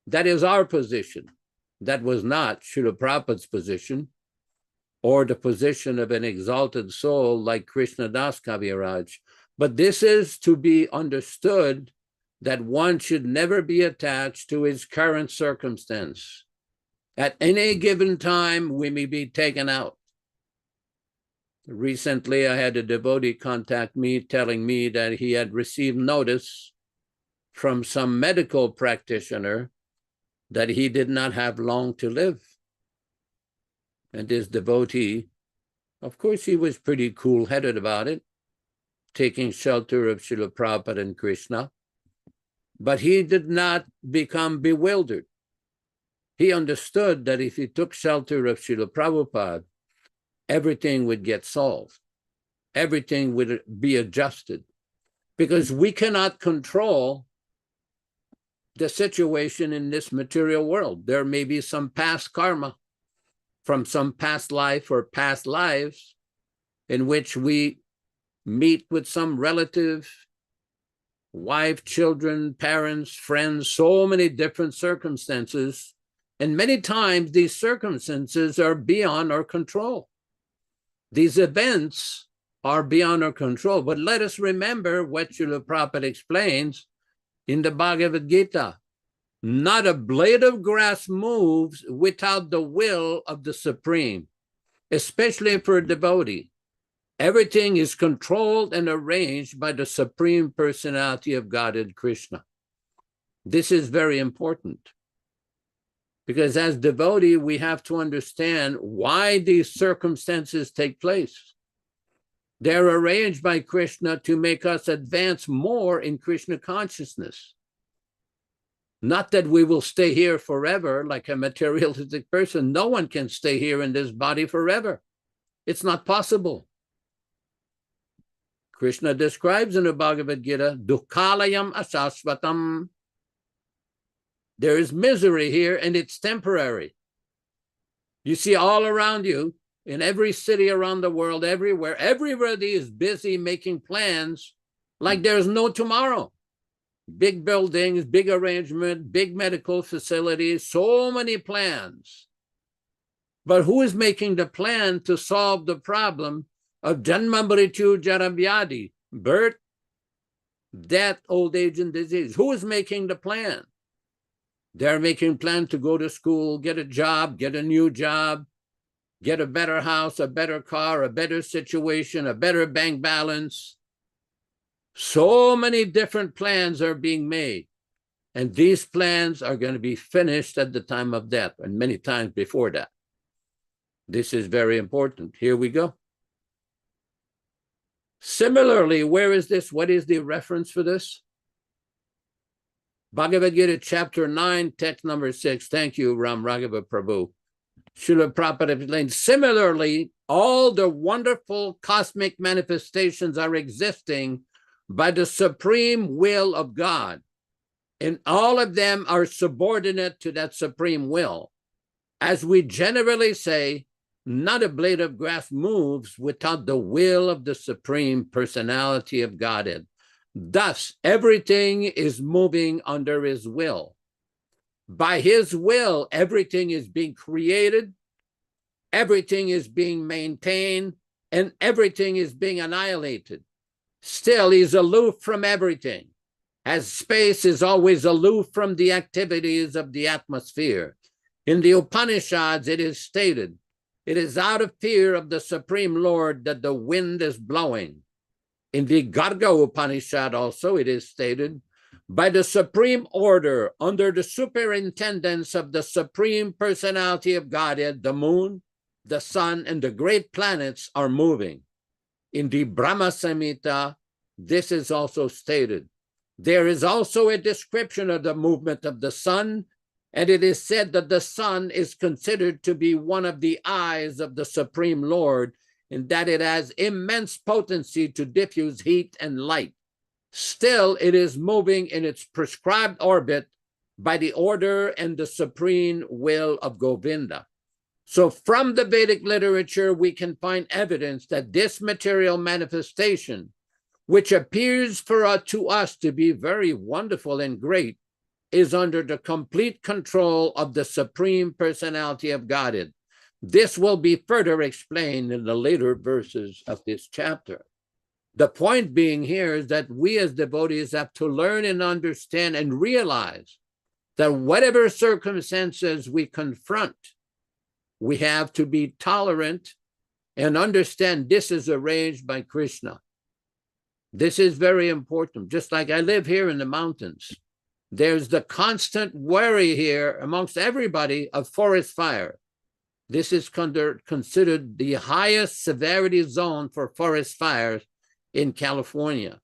S4: That is our position. That was not Srila Prabhupada's position or the position of an exalted soul like Krishnadas Kaviraj. But this is to be understood that one should never be attached to his current circumstance. At any given time, we may be taken out. Recently, I had a devotee contact me telling me that he had received notice from some medical practitioner that he did not have long to live. And this devotee Of course, he was pretty cool-headed about it, taking shelter of Srila Prabhupada and Krishna. But he did not become bewildered. He understood that if he took shelter of Srila Prabhupada, everything would get solved. Everything would be adjusted. Because we cannot control the situation in this material world. There may be some past karma from some past life or past lives in which we meet with some relative, wife, children, parents, friends, so many different circumstances. And many times these circumstances are beyond our control. These events are beyond our control. But let us remember what Srila Prabhupada explains in the Bhagavad Gita. Not a blade of grass moves without the will of the Supreme, especially for a devotee. Everything is controlled and arranged by the Supreme Personality of Godhead, Krishna. This is very important, because as devotee, we have to understand why these circumstances take place. They're arranged by Krishna to make us advance more in Krishna consciousness. Not that we will stay here forever like a materialistic person. No one can stay here in this body forever. It's not possible. Krishna describes in the Bhagavad Gita, Dukkalayam asasvatam. There is misery here and it's temporary. You see all around you, in every city around the world, everywhere, everybody is busy making plans like there's no tomorrow. Big buildings, big arrangement, big medical facilities, so many plans. But who is making the plan to solve the problem of Janma Mrityu Jara Vyadhi, birth, death, old age, and disease? Who is making the plan? They're making plan to go to school, get a job, get a new job, get a better house, a better car, a better situation, a better bank balance. So many different plans are being made. And these plans are going to be finished at the time of death and many times before that. This is very important. Here we go. Similarly, where is this? What is the reference for this? Bhagavad Gita, chapter 9, text number 6. Thank you, Ram Raghava Prabhu. Srila Prabhupada explained, similarly, all the wonderful cosmic manifestations are existing by the supreme will of God. And all of them are subordinate to that supreme will. As we generally say, not a blade of grass moves without the will of the Supreme Personality of Godhead. Thus, everything is moving under his will. By his will, everything is being created, everything is being maintained, and everything is being annihilated. Still, he's aloof from everything, as space is always aloof from the activities of the atmosphere. In the Upanishads, it is stated, it is out of fear of the Supreme Lord that the wind is blowing. In the Garga Upanishad also, it is stated, by the supreme order, under the superintendence of the Supreme Personality of Godhead, the moon, the sun, and the great planets are moving. In the Brahma Samhita, this is also stated. There is also a description of the movement of the sun, and it is said that the sun is considered to be one of the eyes of the Supreme Lord, in that it has immense potency to diffuse heat and light. Still, it is moving in its prescribed orbit by the order and the supreme will of Govinda. So from the Vedic literature, we can find evidence that this material manifestation, which appears to us to be very wonderful and great, is under the complete control of the Supreme Personality of Godhead. This will be further explained in the later verses of this chapter. The point being here is that we as devotees have to learn and understand and realize that whatever circumstances we confront, we have to be tolerant and understand this is arranged by Krishna. This is very important. Just like I live here in the mountains, there's the constant worry here amongst everybody of forest fire. This is considered the highest severity zone for forest fires in California.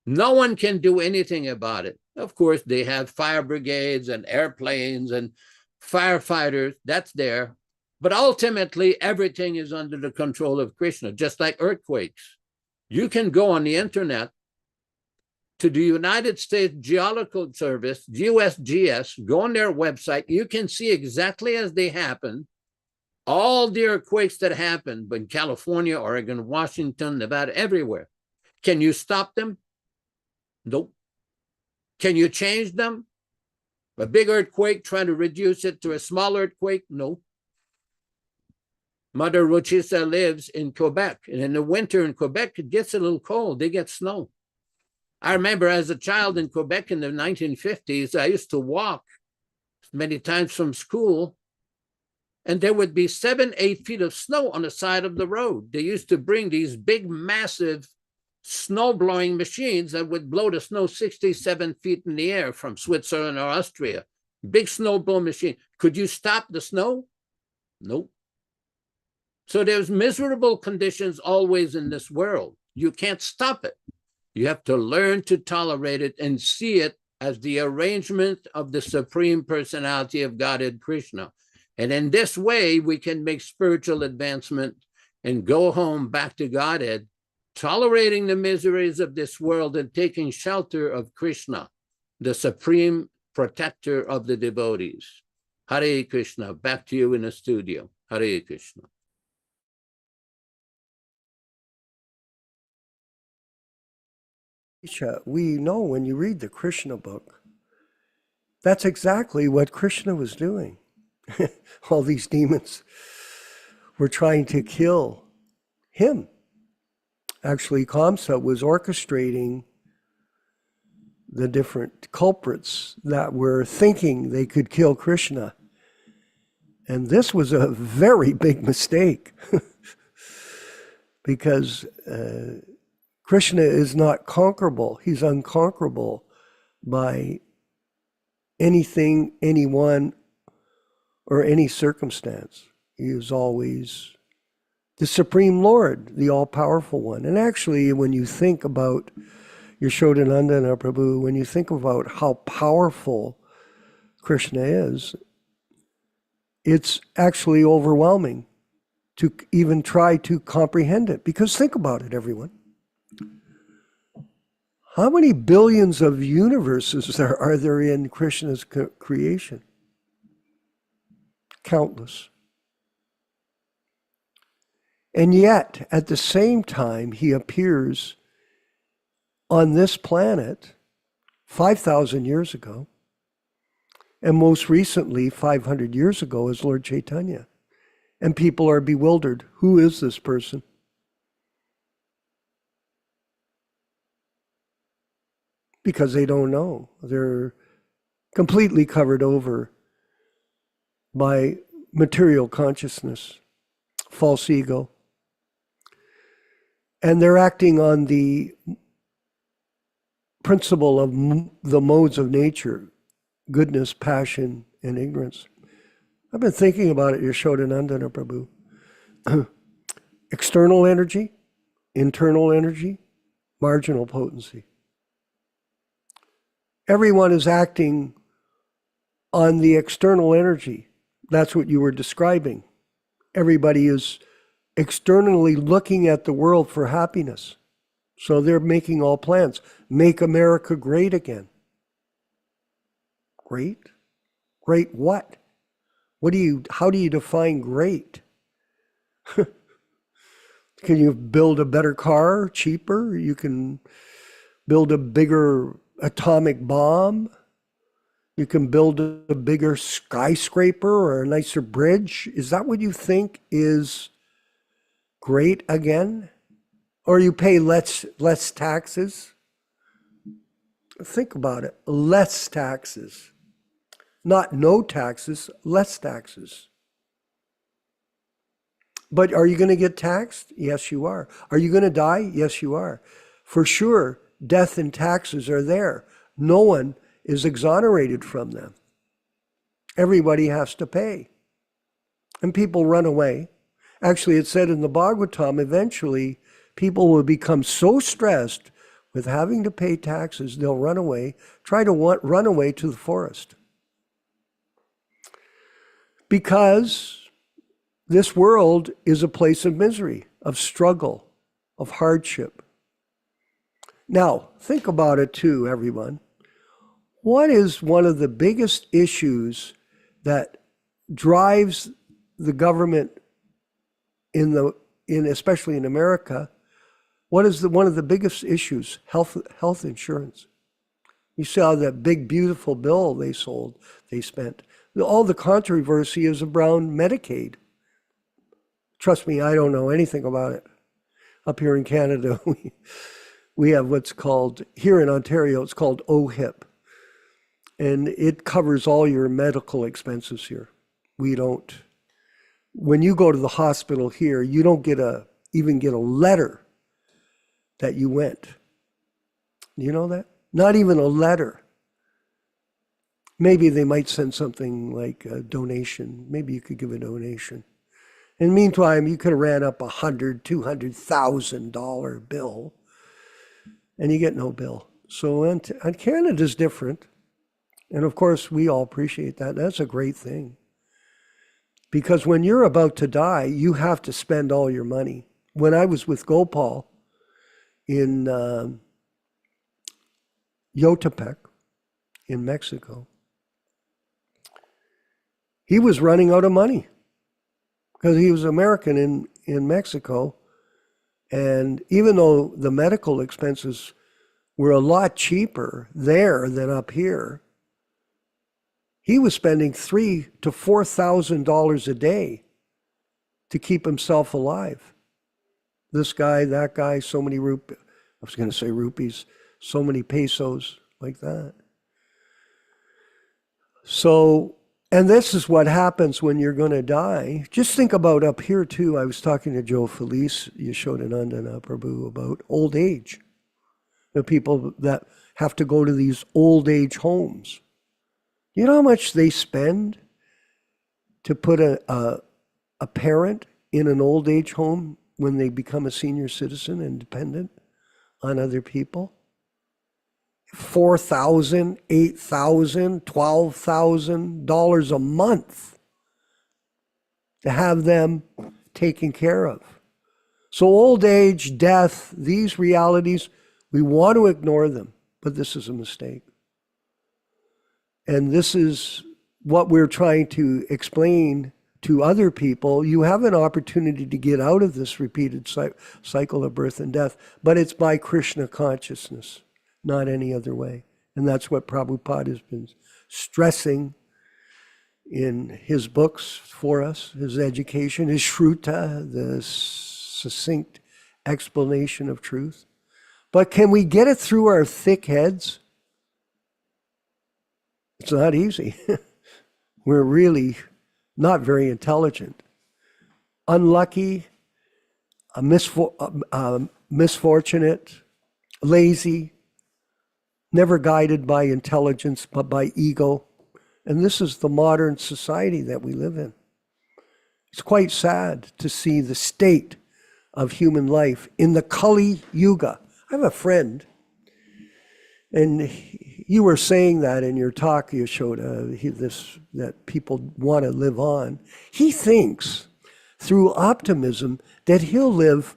S4: No one can do anything about it. Of course, they have fire brigades and airplanes and firefighters, that's there. But ultimately, everything is under the control of Krishna, just like earthquakes. You can go on the internet to the United States Geological Service, USGS, go on their website. You can see exactly as they happen, all the earthquakes that happen in California, Oregon, Washington, Nevada, everywhere. Can you stop them? Nope. Can you change them? A big earthquake, trying to reduce it to a small earthquake? No. Mother Rochissa lives in Quebec, and in the winter in Quebec, it gets a little cold. They get snow. I remember as a child in Quebec in the 1950s, I used to walk many times from school, and there would be 7, 8 feet of snow on the side of the road. They used to bring these big, massive snow blowing machines that would blow the snow 67 feet in the air from Switzerland or Austria. Big snow blow machine. Could you stop the snow? Nope. So there's miserable conditions always in this world. You can't stop it. You have to learn to tolerate it and see it as the arrangement of the Supreme Personality of Godhead Krishna. And in this way, we can make spiritual advancement and go home back to Godhead, tolerating the miseries of this world and taking shelter of Krishna, the supreme protector of the devotees. Hare Krishna. Back to you in the studio. Hare Krishna.
S1: We know when you read the Krishna book, that's exactly what Krishna was doing. All these demons were trying to kill him. Actually, Kamsa was orchestrating the different culprits that were thinking they could kill Krishna. And this was a very big mistake because Krishna is not conquerable. He's unconquerable by anything, anyone, or any circumstance. He is always the Supreme Lord, the all-powerful one. And actually, when you think about Yashodananda and our Prabhu, when you think about how powerful Krishna is, it's actually overwhelming to even try to comprehend it. Because think about it, everyone. How many billions of universes are there in Krishna's creation? Countless. And yet, at the same time, he appears on this planet 5,000 years ago, and most recently, 500 years ago, as Lord Chaitanya. And people are bewildered. Who is this person? Because they don't know. They're completely covered over by material consciousness, false ego. And they're acting on the principle of the modes of nature, goodness, passion, and ignorance. I've been thinking about it, Yashodananda and Prabhu. External energy, internal energy, marginal potency. Everyone is acting on the external energy. That's what you were describing. Everybody is externally looking at the world for happiness. So they're making all plans. Make America great again. Great? Great what? How do you define great? Can you build a better car, cheaper? You can build a bigger atomic bomb. You can build a bigger skyscraper or a nicer bridge. Is that what you think is great again? Or you pay less taxes? Think about it. Less taxes. Not no taxes, less taxes. But are you going to get taxed? Yes, you are. Are you going to die? Yes, you are. For sure, death and taxes are there. No one is exonerated from them. Everybody has to pay. and people run away. Actually, it said in the Bhagavatam, eventually people will become so stressed with having to pay taxes, they'll run away, run away to the forest. Because this world is a place of misery, of struggle, of hardship. Now, think about it too, everyone. What is one of the biggest issues that drives the government especially in America? What is one of the biggest issues? Health insurance. You saw that big, beautiful bill they spent. All the controversy is around Medicaid. Trust me, I don't know anything about it. Up here in Canada, we have what's called, here in Ontario, it's called OHIP. And it covers all your medical expenses here. We don't. When you go to the hospital here, you don't even get a letter that you went. You know that? Not even a letter. Maybe they might send something like a donation. Maybe you could give a donation. In the meantime, you could have ran up $100,000, $200,000 bill, and you get no bill. So and Canada's different. And of course, we all appreciate that. That's a great thing. Because when you're about to die, you have to spend all your money. When I was with Gopal in Yotepec in Mexico, he was running out of money because he was American in Mexico. And even though the medical expenses were a lot cheaper there than up here, he was spending $3,000 to $4,000 a day to keep himself alive. This guy, that guy, so many rupees, so many pesos, like that. So, and this is what happens when you're going to die. Just think about up here too. I was talking to Joe Felice, Yashodananda and Prabhu about old age. The people that have to go to these old age homes. You know how much they spend to put a parent in an old age home when they become a senior citizen and dependent on other people? $4,000, $8,000, $12,000 a month to have them taken care of. So old age, death, these realities, we want to ignore them, but this is a mistake. And this is what we're trying to explain to other people. You have an opportunity to get out of this repeated cycle of birth and death, but it's by Krishna consciousness, not any other way. And that's what Prabhupada has been stressing in his books for us, his education, his Shruta, the succinct explanation of truth. But can we get it through our thick heads? It's not easy. We're really not very intelligent. Unlucky, misfortunate, lazy, never guided by intelligence, but by ego. And this is the modern society that we live in. It's quite sad to see the state of human life in the Kali Yuga. I have a friend, and you were saying that in your talk, Yashoda, that people want to live on. He thinks through optimism that he'll live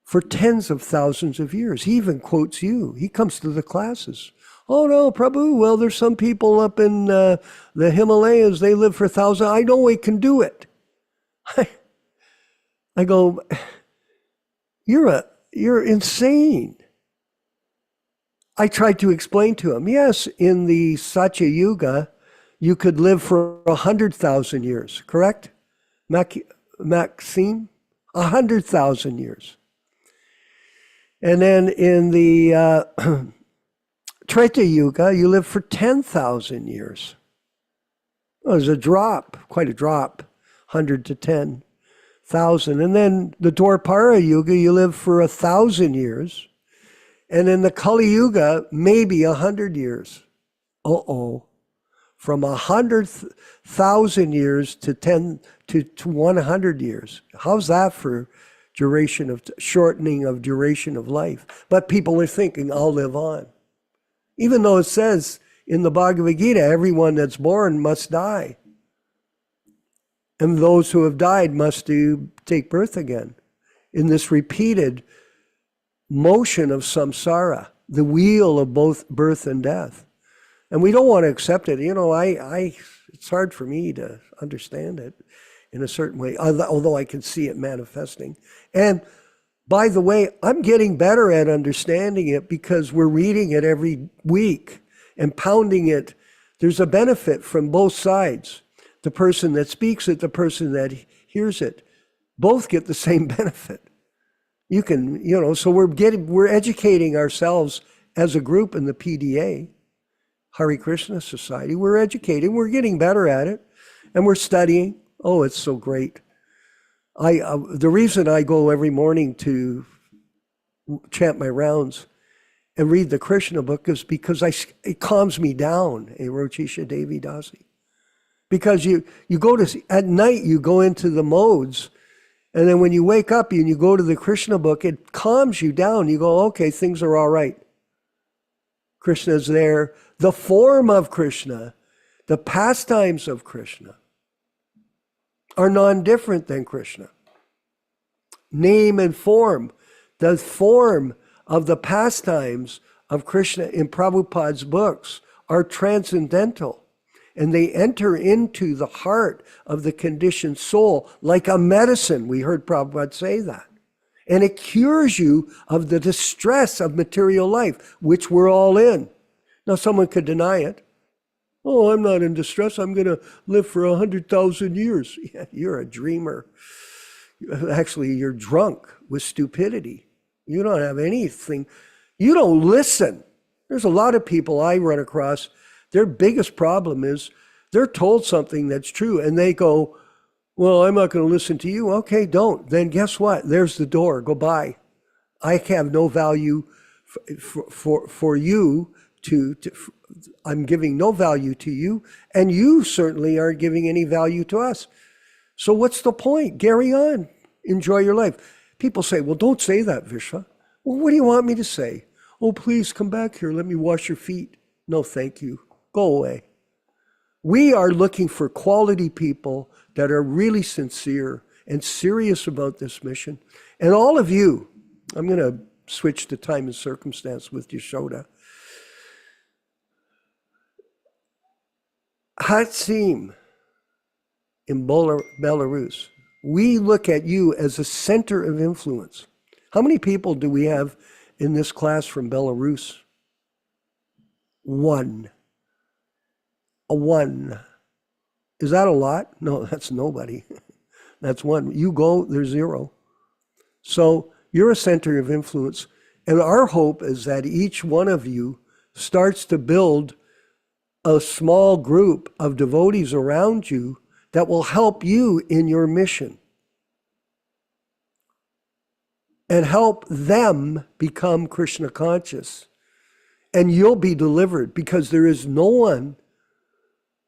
S1: for tens of thousands of years. He even quotes you. He comes to the classes. Oh no, Prabhu, well, there's some people up in the Himalayas, they live for thousands. I know we can do it. I go, you're insane. I tried to explain to him, yes, in the Satya Yuga, you could live for 100,000 years, correct? Maxime? 100,000 years. And then in the Treta Yuga, you live for 10,000 years. Well, there's a drop, quite a drop, 100 to 10,000. And then the Dwapara Yuga, you live for 1,000 years. And in the Kali Yuga, maybe 100 years. from 100,000 years to 100 years. How's that for shortening of duration of life? But people are thinking, I'll live on. Even though it says in the Bhagavad Gita, everyone that's born must die. And those who have died must take birth again. In this repeated motion of samsara, the wheel of both birth and death. And we don't want to accept it. You know, it's hard for me to understand it in a certain way, although I can see it manifesting. And by the way, I'm getting better at understanding it because we're reading it every week and pounding it. There's a benefit from both sides. The person that speaks it, the person that hears it, both get the same benefit. You can, you know, so we're educating ourselves as a group in the PDA, Hare Krishna Society. We're educating, we're getting better at it, and we're studying. Oh, it's so great. The reason I go every morning to chant my rounds and read the Krishna book is because it calms me down, Rochisha Devi Dasi. Because you go to, at night, you go into the modes, and then when you wake up and you go to the Krishna book, it calms you down. You go, okay, things are all right. Krishna's there. The form of Krishna, the pastimes of Krishna are non-different than Krishna. Name and form. The form of the pastimes of Krishna in Prabhupada's books are transcendental. And they enter into the heart of the conditioned soul like a medicine. We heard Prabhupada say that. And it cures you of the distress of material life, which we're all in. Now, someone could deny it. Oh, I'm not in distress. I'm going to live for 100,000 years. Yeah, you're a dreamer. Actually, you're drunk with stupidity. You don't have anything. You don't listen. There's a lot of people I run across. Their biggest problem is they're told something that's true and they go, well, I'm not going to listen to you. Okay, don't. Then guess what? There's the door. Go by. I have no value for you I'm giving no value to you, and you certainly aren't giving any value to us. So what's the point? Carry on. Enjoy your life. People say, well, don't say that, Vishwa. Well, what do you want me to say? Oh, please come back here. Let me wash your feet. No, thank you. Go away. We are looking for quality people that are really sincere and serious about this mission. And all of you, I'm going to switch to time and circumstance with Yashoda. Hatsim in Belarus, we look at you as a center of influence. How many people do we have in this class from Belarus? One. One. Is that a lot? No, that's nobody. That's one. You go, there's zero. So you're a center of influence. And our hope is that each one of you starts to build a small group of devotees around you that will help you in your mission and help them become Krishna conscious. And you'll be delivered, because there is no one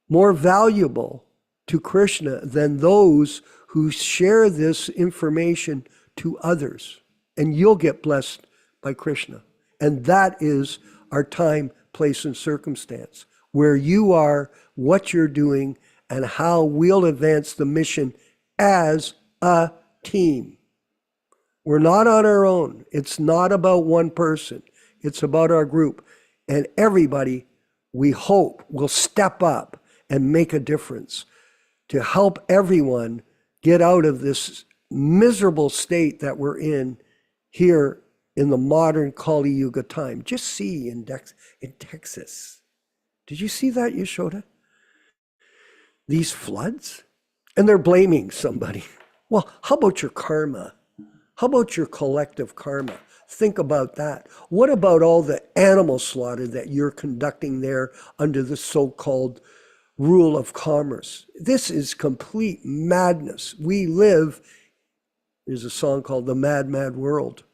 S1: more valuable to Krishna than those who share this information to others. And you'll get blessed by Krishna. And that is our time, place, and circumstance, where you are, what you're doing, and how we'll advance the mission as a team. We're not on our own. It's not about one person. It's about our group. And everybody, we hope, will step up and make a difference to help everyone get out of this miserable state that we're in here in the modern Kali Yuga time. Just see in Texas. Did you see that, Yashoda? These floods? And they're blaming somebody. Well, how about your karma? How about your collective karma? Think about that. What about all the animal slaughter that you're conducting there under the so-called rule of commerce? This is complete madness. We live, there's a song called The Mad, Mad World.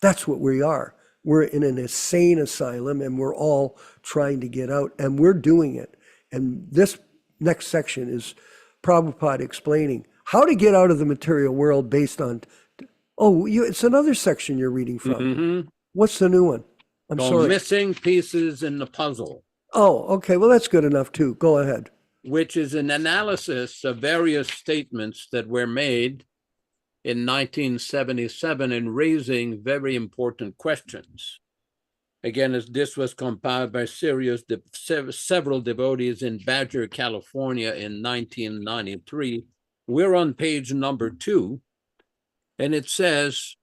S1: That's what we are. We're in an insane asylum and we're all trying to get out, and we're doing it. And this next section is Prabhupada explaining how to get out of the material world based on, it's another section you're reading from.
S4: Mhm.
S1: What's the new one? I'm
S4: Called
S1: sorry.
S4: Missing Pieces in the Puzzle,
S1: Oh, okay. Well, that's good enough too. Go ahead.
S4: which is an analysis of various statements that were made in 1977 and raising very important questions. Again, as this was compiled by several devotees in Badger, California in 1993. We're on page number 2, and it says,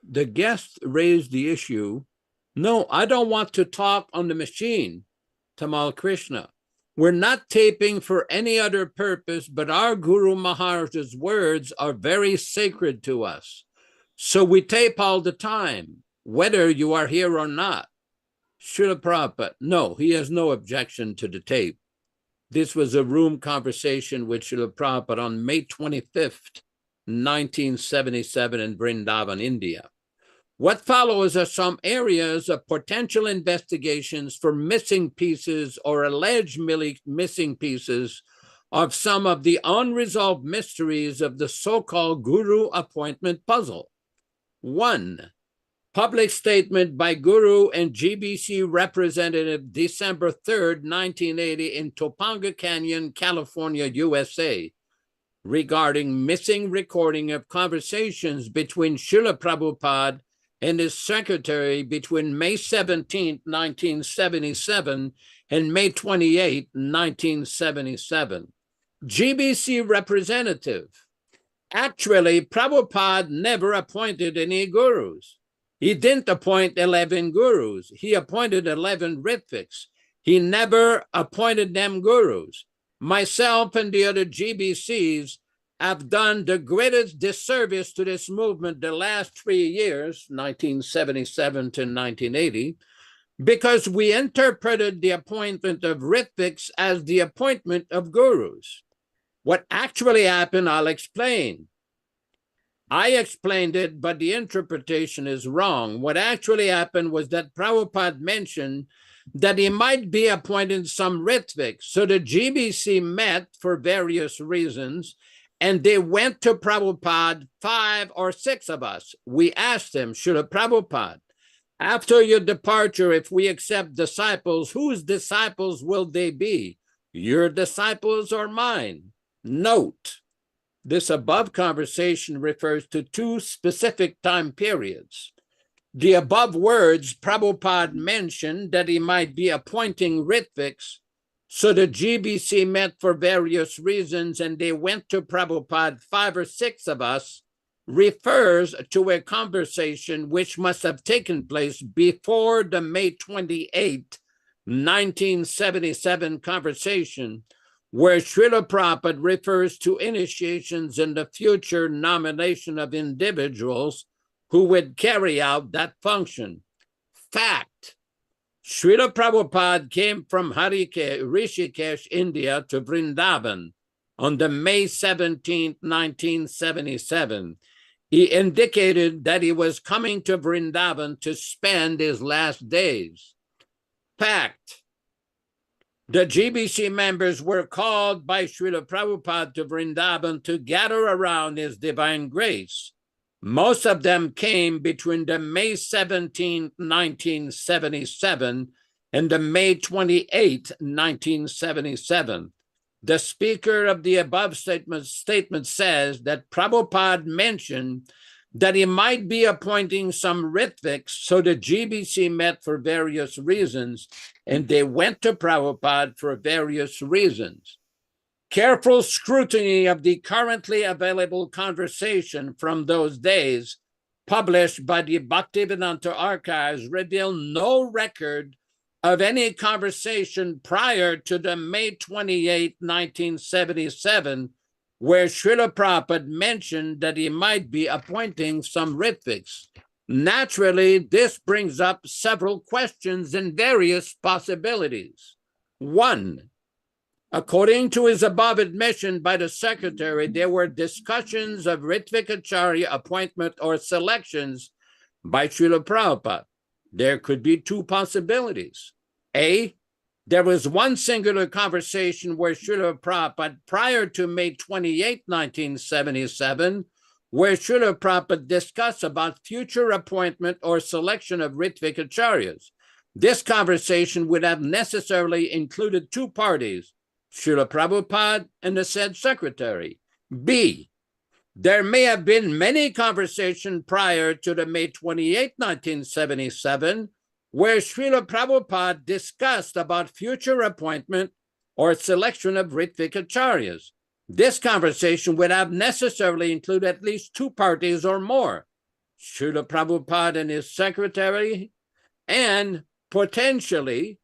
S4: the guest raised the issue, no, I don't want to talk on the machine, Tamal Krishna. We're not taping for any other purpose, but our Guru Maharaj's words are very sacred to us. So we tape all the time, whether you are here or not. Srila Prabhupada, no, he has no objection to the tape. This was a room conversation with Srila Prabhupada on May 25th, 1977 in Vrindavan, India. What follows are some areas of potential investigations for missing pieces or alleged missing pieces of some of the unresolved mysteries of the so-called Guru appointment puzzle. 1. Public statement by Guru and GBC representative December 3rd, 1980 in Topanga Canyon, California, USA, regarding missing recording of conversations between Srila Prabhupada and his secretary between May 17, 1977 and May 28, 1977. GBC representative. Actually, Prabhupada never appointed any gurus. He didn't appoint 11 gurus. He appointed 11 Ritviks. He never appointed them gurus. Myself and the other GBCs have done the greatest disservice to this movement the last 3 years, 1977 to 1980, because we interpreted the appointment of Ritviks as the appointment of gurus. What actually happened, I'll explain. I explained it, but the interpretation is wrong. What actually happened was that Prabhupada mentioned that he might be appointing some Ritviks. So the GBC met for various reasons, and they went to Prabhupada, 5 or 6 of us. We asked him, Srila Prabhupada, after your departure, if we accept disciples, whose disciples will they be? Your disciples or mine? Note, this above conversation refers to 2 specific time periods. The above words, Prabhupada mentioned that he might be appointing Ritviks, so the GBC met for various reasons and they went to Prabhupada, 5 or 6 of us, refers to a conversation which must have taken place before the May 28, 1977 conversation, where Srila Prabhupada refers to initiations in the future nomination of individuals who would carry out that function. Fact, Srila Prabhupada came from Rishikesh, India to Vrindavan on the May 17, 1977. He indicated that he was coming to Vrindavan to spend his last days. Fact, the GBC members were called by Srila Prabhupada to Vrindavan to gather around his divine grace. Most of them came between the May 17, 1977 and the May 28, 1977. The speaker of the above statement says that Prabhupada mentioned that he might be appointing some Ritviks, so the GBC met for various reasons, and they went to Prabhupada for various reasons. Careful scrutiny of the currently available conversation from those days, published by the Bhaktivedanta Archives, reveal no record of any conversation prior to the May 28, 1977, where Srila Prabhupada mentioned that he might be appointing some Ritviks. Naturally, this brings up several questions and various possibilities. 1, according to his above admission by the secretary, there were discussions of Ritvikacharya appointment or selections by Srila Prabhupada. There could be 2 possibilities. A, There was one singular conversation where Srila Prabhupada, prior to May 28, 1977, where Srila Prabhupada discussed about future appointment or selection of Ritvik Acharyas. This conversation would have necessarily included two parties, Srila Prabhupada and the said secretary. B, there may have been many conversations prior to the May 28, 1977, where Srila Prabhupada discussed about future appointment or selection of Ritvik Acharyas. This conversation would have necessarily included at least two parties or more, Srila Prabhupada and his secretary, and potentially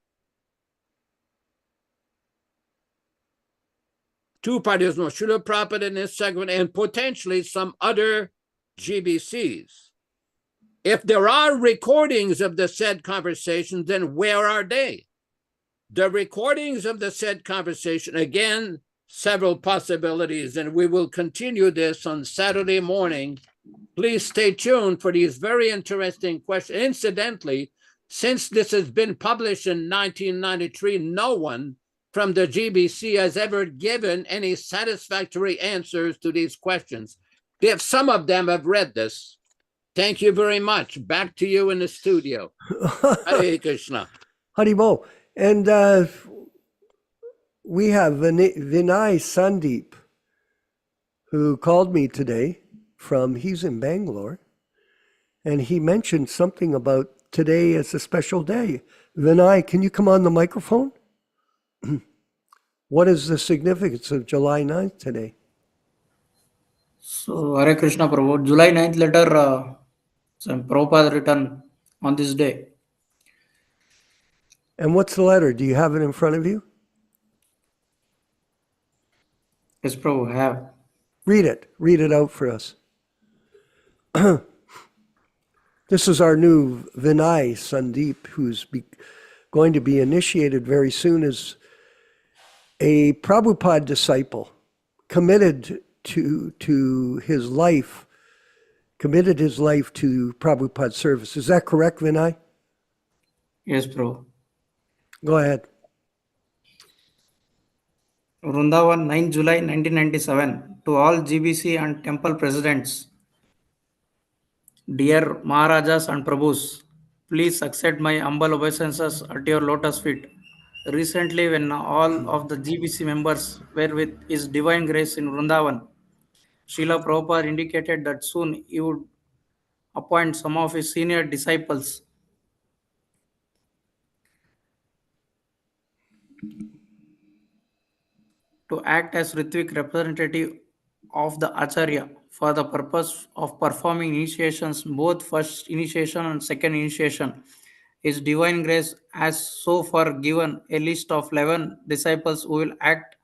S4: two parties more, Srila Prabhupada and his secretary, and potentially some other GBCs. If there are recordings of the said conversations, then where are they? The recordings of the said conversation, again, several possibilities, and we will continue this on Saturday morning. Please stay tuned for these very interesting questions. Incidentally, since this has been published in 1993, no one from the GBC has ever given any satisfactory answers to these questions. If some of them have read this, thank you very much. Back to you in the studio. Hare Krishna.
S1: Haribo. And we have Vinay Sandeep, who called me today he's in Bangalore, and he mentioned something about today as a special day. Vinay, can you come on the microphone? What is the significance of July 9th today?
S5: So, Hare Krishna Prabhu, July 9th letter, Prabhupada written on this day.
S1: And what's the letter? Do you have it in front of you?
S5: Yes, Prabhu, have.
S1: Read it. Read it out for us. This is our new Vinay Sandeep, who's going to be initiated very soon as a Prabhupada disciple, committed to his life, committed his life to Prabhupada service. Is that correct, Vinay?
S5: Yes, Prabhu.
S1: Go ahead.
S5: Vrindavan, 9 July 1997. To all GBC and temple presidents, dear Maharajas and Prabhus, please accept my humble obeisances at your lotus feet. Recently, when all of the GBC members were with His Divine Grace in Vrindavan, Srila Prabhupada indicated that soon he would appoint some of his senior disciples to act as Ritvik representative of the Acharya for the purpose of performing initiations, both first initiation and second initiation. His Divine Grace has so far given a list of 11 disciples who will act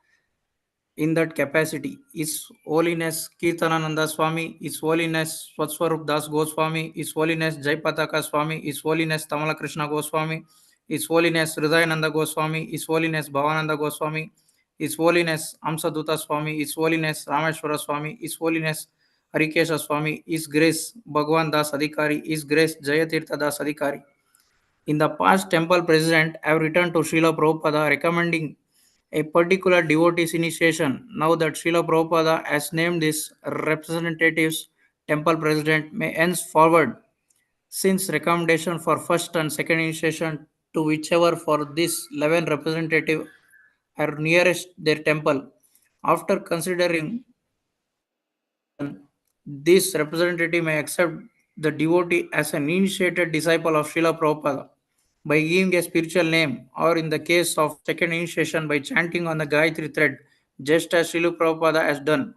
S5: in that capacity. His Holiness Kirtanananda Swami, His Holiness Swatswarup Das Goswami, His Holiness Jaipataka Swami, His Holiness Tamala Krishna Goswami, His Holiness Hridayananda Goswami, His Holiness Bhavananda Goswami, His Holiness Amsaduta Swami, His Holiness Rameshwara Swami, His Holiness Harikesha Swami, His Grace Bhagwan Das Adhikari, His Grace Jayatirtha Das Adhikari. In the past, temple president have written to Srila Prabhupada recommending a particular devotee's initiation. Now that Srila Prabhupada has named these representatives, temple president may henceforward since recommendation for first and second initiation to whichever for these 11 representatives are nearest their temple. After considering this representative may accept the devotee as an initiated disciple of Srila Prabhupada by giving a spiritual name, or in the case of second initiation by chanting on the Gayatri thread, just as Srila Prabhupada has done.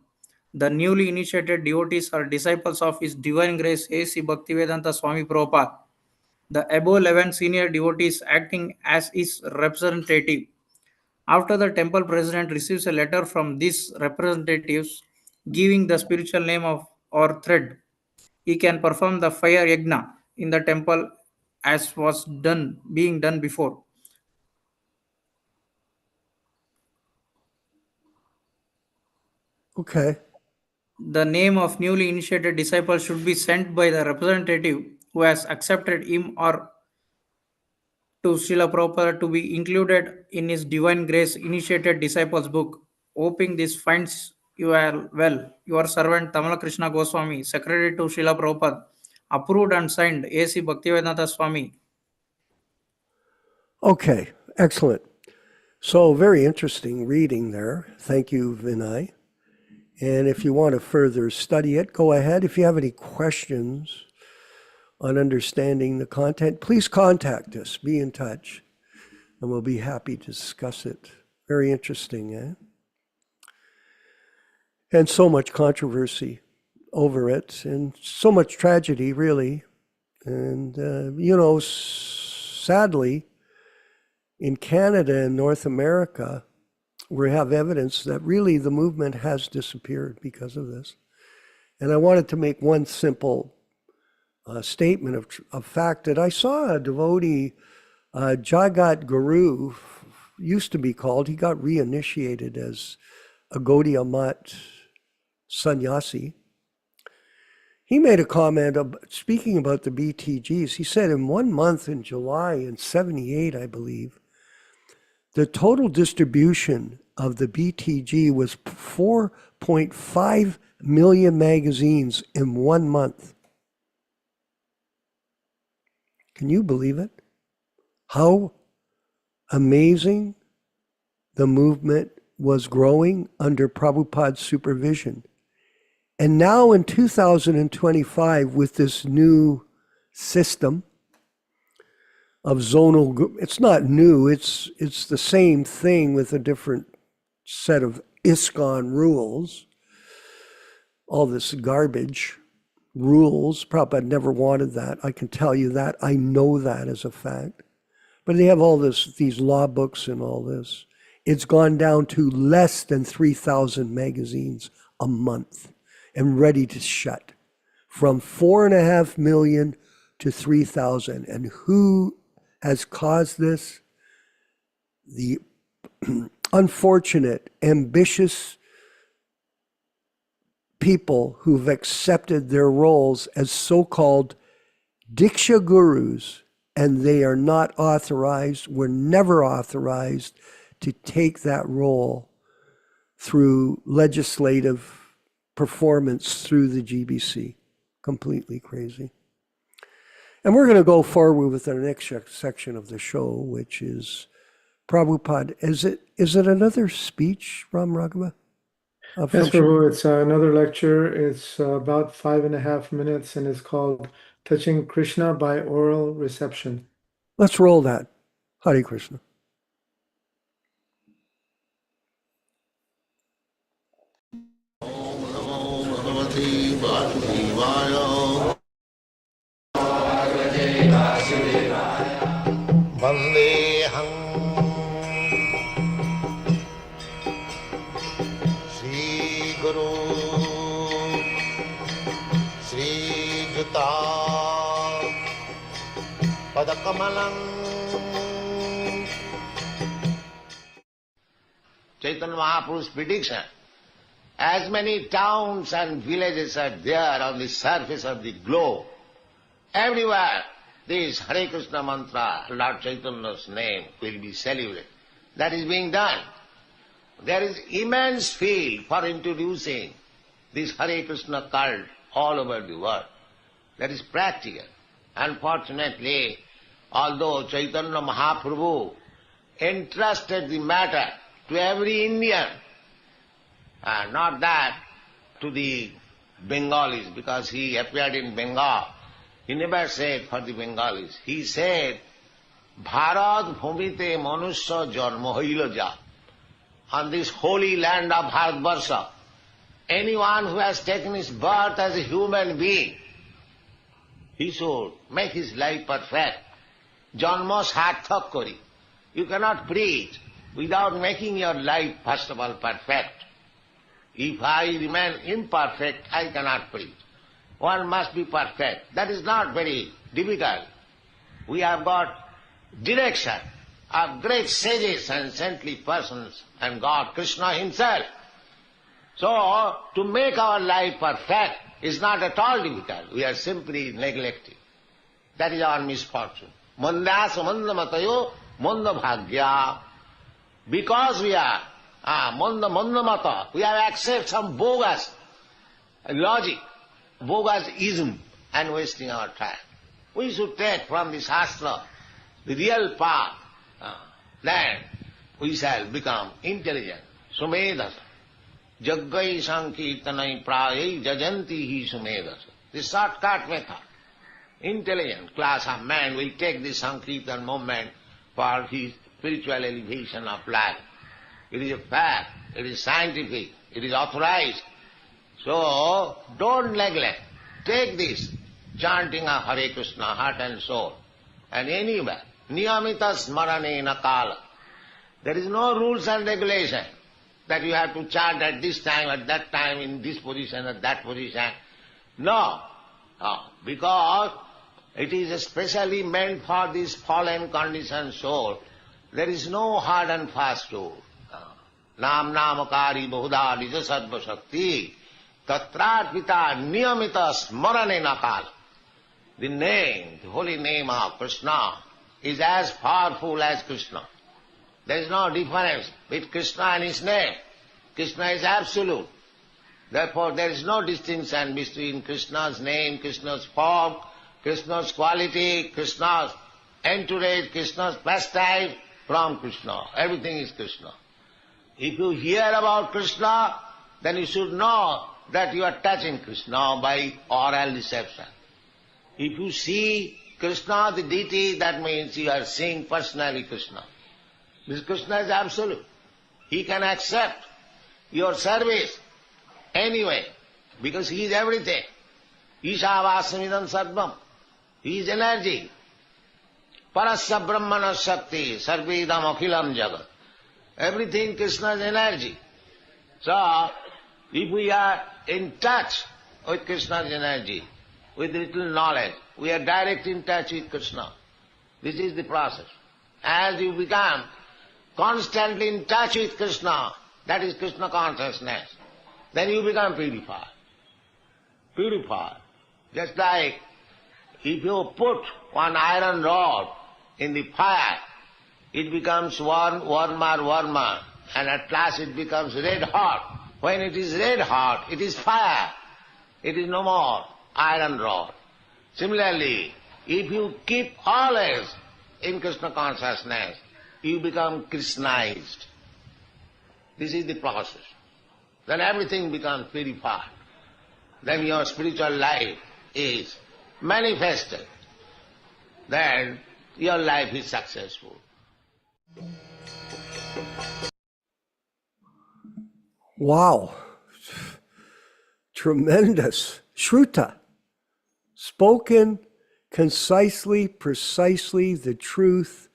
S5: The newly initiated devotees are disciples of His Divine Grace A.C. Bhaktivedanta Swami Prabhupada. The above 11 senior devotees acting as his representative. After the temple president receives a letter from these representatives giving the spiritual name of or thread, he can perform the fire yajna in the temple as was being done before.
S1: Okay.
S5: The name of newly initiated disciple should be sent by the representative who has accepted him or to Srila Prabhupada to be included in his Divine Grace Initiated Disciples book. Hoping this finds you are well. Your servant Tamala Krishna Goswami, Secretary to Srila Prabhupada, approved and signed A.C. Bhaktivedanta Swami.
S1: Okay, excellent. So very interesting reading there. Thank you, Vinay. And if you want to further study it, go ahead. If you have any questions on understanding the content, please contact us. Be in touch, and we'll be happy to discuss it. Very interesting, eh? And so much controversy over it, and so much tragedy, really. And, sadly, in Canada and North America, we have evidence that really the movement has disappeared because of this. And I wanted to make one simple statement of fact that I saw a devotee, Jagat Guru, used to be called, he got reinitiated as a Gaudiya Math sannyasi. He made a comment speaking about the BTGs. He said in 1 month in July in 78, I believe, the total distribution of the BTG was 4.5 million magazines in 1 month. Can you believe it? How amazing the movement was growing under Prabhupada's supervision. And now in 2025, with this new system of zonal, it's not new, it's the same thing with a different set of ISKCON rules, all this garbage rules. Prabhupada never wanted that. I can tell you that. I know that as a fact. But they have all these law books and all this. It's gone down to less than 3,000 magazines a month and ready to shut, from 4.5 million to 3,000. And who has caused this? The unfortunate, ambitious people who've accepted their roles as so-called Diksha Gurus, and they are not authorized, were never authorized to take that role through legislative performance through the GBC. Completely crazy. And we're going to go forward with the next section of the show, which is Prabhupada. Is it another speech, Ram Raghava?
S2: Yes, Prabhu, it's another lecture. It's about 5.5 minutes, and it's called Touching Krishna by Oral Reception.
S1: Let's roll that. Hare Krishna.
S3: Vandeham Shri Guru Shri Juta Padakamalam. Chaitanya Mahaprabhu's prediction. As many towns and villages are there on the surface of the globe, everywhere this Hare Krishna mantra, Lord Chaitanya's name, will be celebrated. That is being done. There is immense field for introducing this Hare Krishna cult all over the world. That is practical. Unfortunately, although Chaitanya Mahaprabhu entrusted the matter to every Indian, not that to the Bengalis, because he appeared in Bengal. He never said for the Bengalis. He said, Bharat bhumite manusya janma hoilo ja. On this holy land of Bharatvarsha, anyone who has taken his birth as a human being, he should make his life perfect. Janma sarthak kori. You cannot preach without making your life, first of all, perfect. If I remain imperfect, I cannot preach. One must be perfect. That is not very difficult. We have got direction of great sages and saintly persons and God, Krishna himself. So, to make our life perfect is not at all difficult. We are simply neglecting. That is our misfortune. Mandasa manda matayo manda bhagya. Because we are manda mata, we have accepted some bogus logic, bogus ism, and wasting our time. We should take from the Shastra the real path. Then we shall become intelligent. Sumedasa. Jaggai sankirtanai prayai jajanti hi sumedasa. The shortcut method. Intelligent class of man will take this sankirtan movement for his spiritual elevation of life. It is a fact, it is scientific, it is authorized. So don't neglect. Take this chanting of Hare Krishna, heart and soul, and anywhere. Niyamita smaranena kala. There is no rules and regulation that you have to chant at this time, at that time, in this position, at that position. No. Because it is especially meant for this fallen conditioned soul. There is no hard and fast rule. Nam namakari bahuda nija sarva shakti tatrarpita niyamita smaranena kala. The name, the holy name of Krishna is as powerful as Krishna. There is no difference with Krishna and his name. Krishna is absolute. Therefore there is no distinction between Krishna's name, Krishna's form, Krishna's quality, Krishna's entourage, Krishna's pastime from Krishna. Everything is Krishna. If you hear about Krishna, then you should know that you are touching Krishna by oral reception. If you see Krishna, the deity, that means you are seeing personally Krishna. This Krishna is absolute. He can accept your service anyway, because he is everything. Ishavasamidan sarvam. He is energy. Parasya brahmana shakti, sarvedam akhilam jagat. Everything Krishna is energy. So, if we are in touch with Krishna's energy, with little knowledge, we are direct in touch with Krishna. This is the process. As you become constantly in touch with Krishna, that is Krishna consciousness, then you become purified. Purified. Just like if you put one iron rod in the fire, it becomes warmer, and at last it becomes red hot. When it is red hot, it is fire. It is no more iron rod. Similarly, if you keep always in Krishna consciousness, you become Krishnaized. This is the process. Then everything becomes purified. Then your spiritual life is manifested. Then your life is successful.
S1: Wow. Tremendous. Shruta. Spoken concisely, precisely, the truth,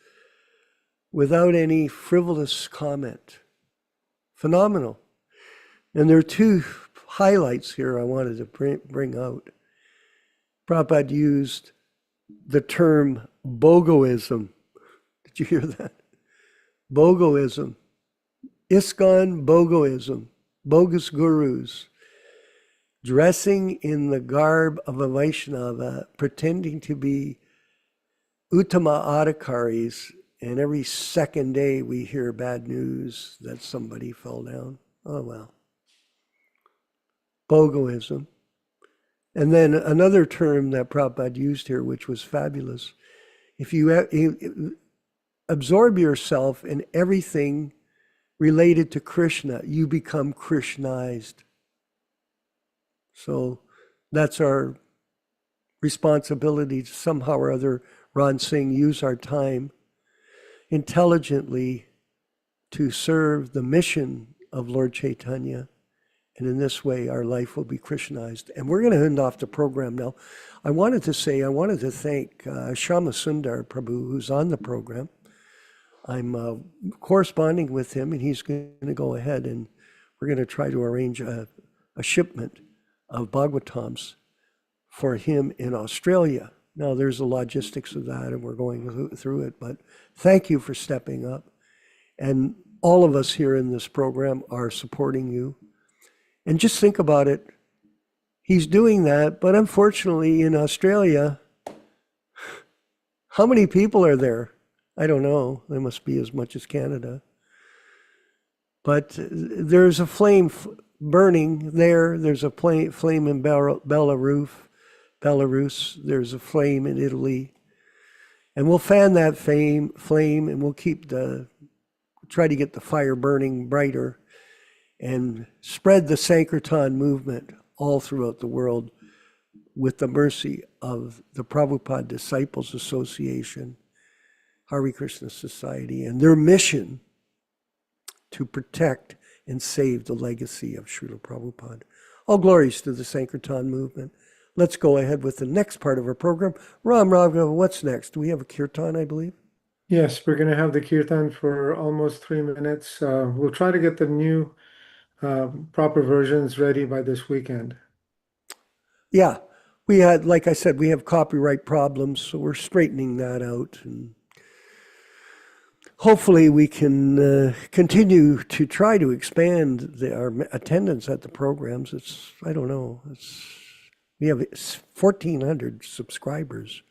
S1: without any frivolous comment. Phenomenal. And there are two highlights here I wanted to bring out. Prabhupada used the term bogoism. Did you hear that? Bogoism. ISKCON bogoism. Bogus gurus. Dressing in the garb of a Vaishnava, pretending to be Uttama Adhikaris, and every second day we hear bad news that somebody fell down. Oh well. Bogoism. And then another term that Prabhupada used here, which was fabulous. If you absorb yourself in everything related to Krishna, you become Krishnized. So that's our responsibility to somehow or other, Ron Singh, use our time intelligently to serve the mission of Lord Chaitanya. And in this way, our life will be Krishnized. And we're going to end off the program now. I wanted to thank Shama Sundar Prabhu, who's on the program. I'm corresponding with him, and he's going to go ahead and we're going to try to arrange a shipment of Bhagavatams for him in Australia. Now, there's the logistics of that, and we're going through it, but thank you for stepping up. And all of us here in this program are supporting you. And just think about it. He's doing that, but unfortunately in Australia, How many people are there? I don't know. There must be as much as Canada. But there's a flame burning there. There's a flame in Belarus. There's a flame in Italy. And we'll fan that flame and we'll try to get the fire burning brighter and spread the Sankirtan movement all throughout the world with the mercy of the Prabhupada Disciples Association, Hare Krishna Society, and their mission to protect and save the legacy of Srila Prabhupada. All glories to the Sankirtan movement. Let's go ahead with the next part of our program. Ram Raghav, what's next? Do we have a kirtan, I believe?
S2: Yes, we're going to have the kirtan for almost 3 minutes. We'll try to get the new proper versions ready by this weekend.
S1: Yeah, we had, like I said, we have copyright problems, so we're straightening that out. And hopefully we can continue to try to expand our attendance at the programs. I don't know, we have 1,400 subscribers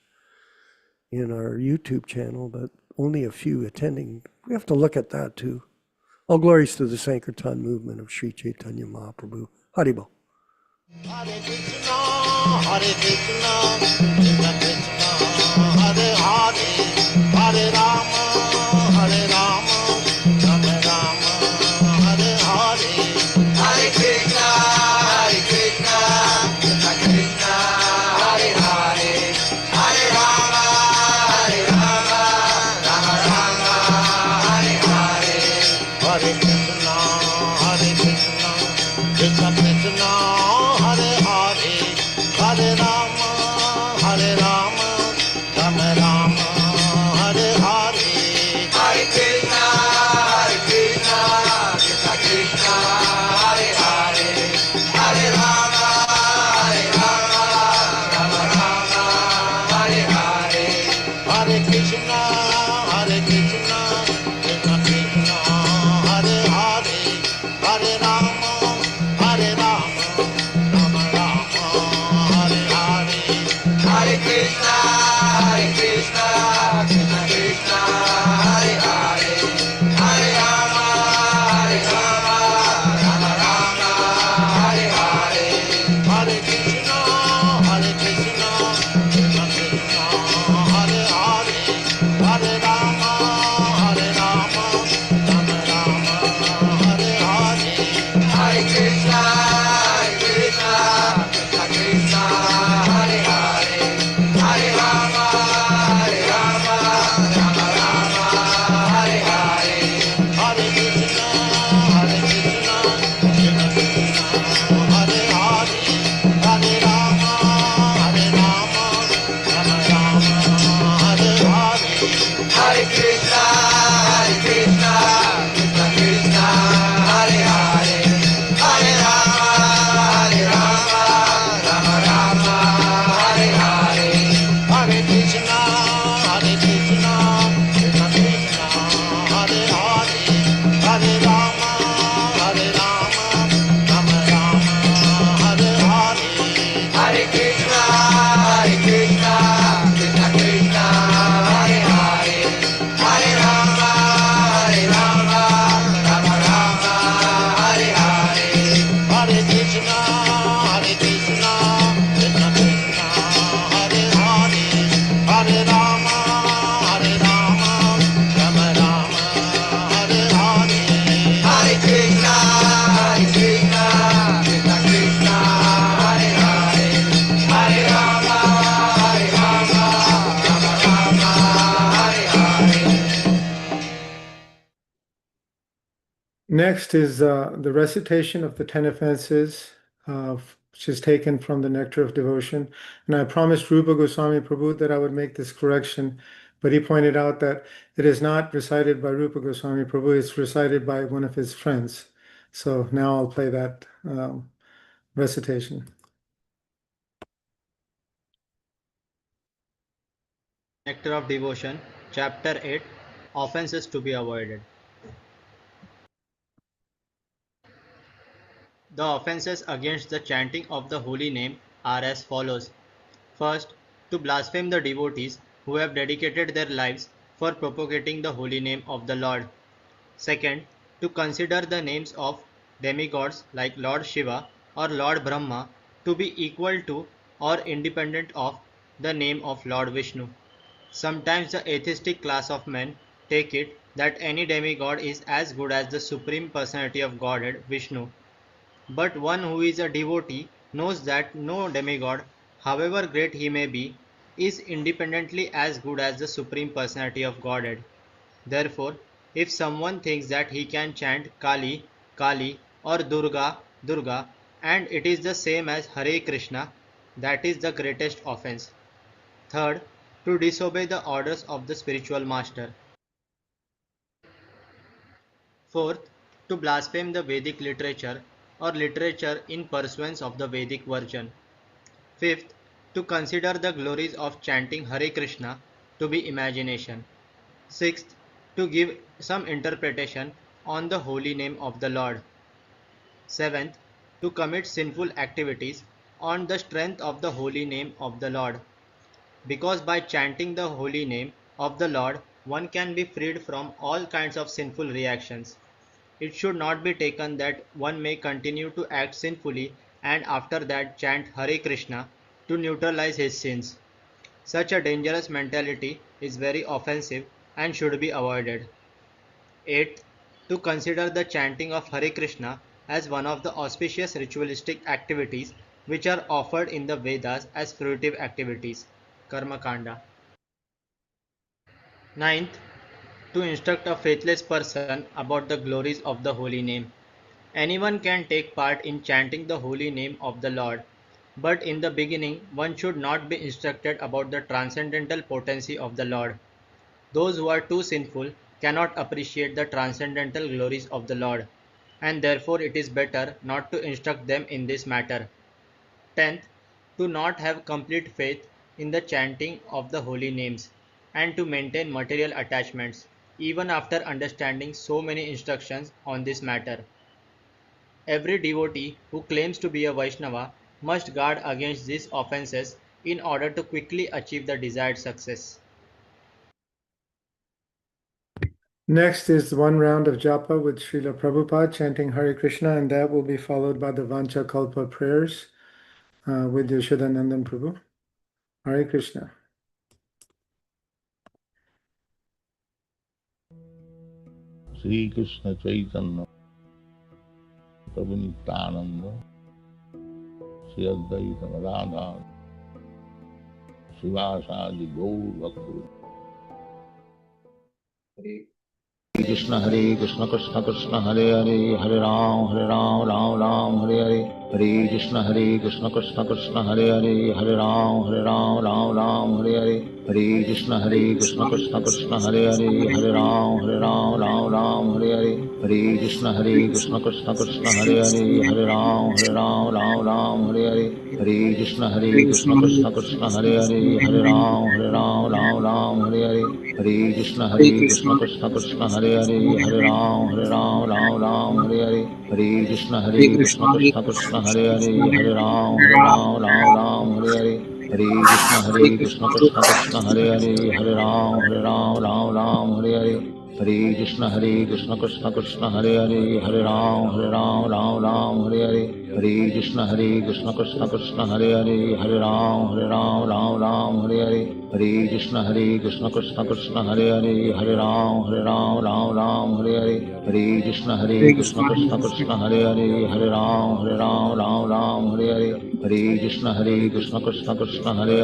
S1: in our YouTube channel, but only a few attending. We have to look at that too. All glories to the Sankirtan movement of Sri Chaitanya Mahaprabhu. Haribol.
S3: Hare Krishna, Hare Krishna, Krishna Krishna, Hare Hare, Hare Rama, Hare Rama, Rama Rama, Hare Hare. Hare Krishna, Hare Krishna, Krishna Krishna, Hare Hare, Hare Rama, Hare Rama, Rama Rama, Hare Hare. Hare Krishna, Hare Krishna, Krishna Krishna, Hare Hare, Hare Rama, Hare Rama, Rama Rama, Hare Hare. Hare Krishna, Hare Krishna, Krishna Krishna, Hare Hare, Hare Rama, Hare Rama, Rama Rama, Hare Hare. Hare Krishna, Hare Krishna, Krishna Krishna, Hare Hare, Hare Rama, Hare Rama, Rama Rama, Hare Hare. Hare Krishna, Hare Krishna, Krishna Krishna, Hare Hare, Hare Rama, Hare Rama, Rama Rama, Hare Hare. Hare Krishna, Hare Krishna, Krishna Krishna, Hare Hare, Hare Rama, Hare Rama, Rama Rama, Hare Hare. Hare Krishna, Hare Krishna, Krishna Krishna, Hare Hare, Hare Rama, Hare Rama, Rama Rama, Hare Hare. Hare Krishna, Hare Krishna, Krishna Krishna, Hare Hare, Hare Rama, Hare Rama, Rama Rama, Hare Hare. Hare Krishna, Hare Krishna, Krishna Krishna, Hare Hare, Hare Rama, Hare Rama, Rama Rama, Hare Hare. Hare Krishna, Hare Krishna, Krishna Krishna, Hare Hare, Hare Rama, Hare Rama, Rama Rama, Hare Hare. Hare Krishna, Hare Krishna, Krishna Krishna, Hare Hare, Hare Rama, Hare Rama, Rama Rama, Hare Hare. Hare Krishna, Hare Krishna, Krishna Krishna, Hare Hare, Hare Rama, Hare Rama, Rama Rama, Hare Hare. Hare Krishna, Hare Krishna, Krishna Krishna, Hare Hare, Hare Rama, Hare Rama, Rama Rama, Hare Hare.
S2: Next is the recitation of the 10 offenses, which is taken from the Nectar of Devotion. And I promised Rupa Goswami Prabhu that I would make this correction, but he pointed out that it is not recited by Rupa Goswami Prabhu, it's recited by one of his friends. So now I'll play that recitation.
S6: Nectar of Devotion, Chapter 8, Offenses to be Avoided. The offenses against the chanting of the holy name are as follows. First, to blaspheme the devotees who have dedicated their lives for propagating the holy name of the Lord. Second, to consider the names of demigods like Lord Shiva or Lord Brahma to be equal to or independent of the name of Lord Vishnu. Sometimes the atheistic class of men take it that any demigod is as good as the Supreme Personality of Godhead, Vishnu. But one who is a devotee knows that no demigod, however great he may be, is independently as good as the Supreme Personality of Godhead. Therefore, if someone thinks that he can chant Kali, Kali or Durga, Durga, and it is the same as Hare Krishna, that is the greatest offense. Third, to disobey the orders of the spiritual master. Fourth, to blaspheme the Vedic literature or literature in pursuance of the Vedic version. Fifth, to consider the glories of chanting Hare Krishna to be imagination. Sixth, to give some interpretation on the holy name of the Lord. Seventh, to commit sinful activities on the strength of the holy name of the Lord. Because by chanting the holy name of the Lord, one can be freed from all kinds of sinful reactions. It should not be taken that one may continue to act sinfully and after that chant Hare Krishna to neutralize his sins. Such a dangerous mentality is very offensive and should be avoided. 8th, to consider the chanting of Hare Krishna as one of the auspicious ritualistic activities which are offered in the Vedas as fruitive activities. Karma Kanda. 9th, to instruct a faithless person about the glories of the holy name. Anyone can take part in chanting the holy name of the Lord, but in the beginning one should not be instructed about the transcendental potency of the Lord. Those who are too sinful cannot appreciate the transcendental glories of the Lord, and therefore it is better not to instruct them in this matter. 10th, to not have complete faith in the chanting of the holy names, and to maintain material attachments, even after understanding so many instructions on this matter. Every devotee who claims to be a Vaishnava must guard against these offenses in order to quickly achieve the desired success.
S2: Next is one round of japa with Srila Prabhupada chanting Hare Krishna, and that will be followed by the Vancha Kalpa prayers with Yashodanandan Prabhu. Hare Krishna.
S3: Sri Krishna Chaitanya Prabhu Nityānanda Sri Advaita Gadadhara Srivasadi Gaur Bhakta Krishna Krishna Krishna Hare Hare Hare Ram Ram Ram Hare Hare Hare Krishna Krishna Krishna Hare Hare Hare Ram Ram Hare Hare Hare Krishna Krishna Krishna Hare Hare Hare Ram Hare Hare Hare Krishna Krishna Krishna Hare Hare Hare Ram Hare Hare Hare Krishna Krishna Krishna Hare Hare Hare Ram Hare Hare Hare Krishna Krishna Krishna Hare Hare Hare Ram Hare Hare Hare Krishna Krishna Krishna Hare Hare Hare Ram Hare Hare Hare Krishna Krishna Krishna Hare Hare Hare Ram Hare Hare Hare Krishna Krishna Krishna Hare Hare Hare Ram Hare Hare Hare Krishna Krishna Krishna Hare Hare Hare Ram Hare Hare Hare Krishna Krishna Krishna Hare Hare Hare Ram Hare Hare Hare Krishna Krishna Krishna Hare Hare Hare Ram Hare Hare Hare Krishna Krishna Krishna Hare Hare Hare Ram Hare Hare Hare Krishna Krishna Krishna Hare Hare Hare Ram Hare Hare Hare Krishna Krishna Krishna Hare Hare Hare
S7: Krishna Hare Hare Hare Ram
S3: Hare
S7: Ram
S3: Krishna
S7: Ram Hare Hare
S3: Krishna Krishna
S7: Hare
S3: Krishna
S7: Krishna
S3: Hare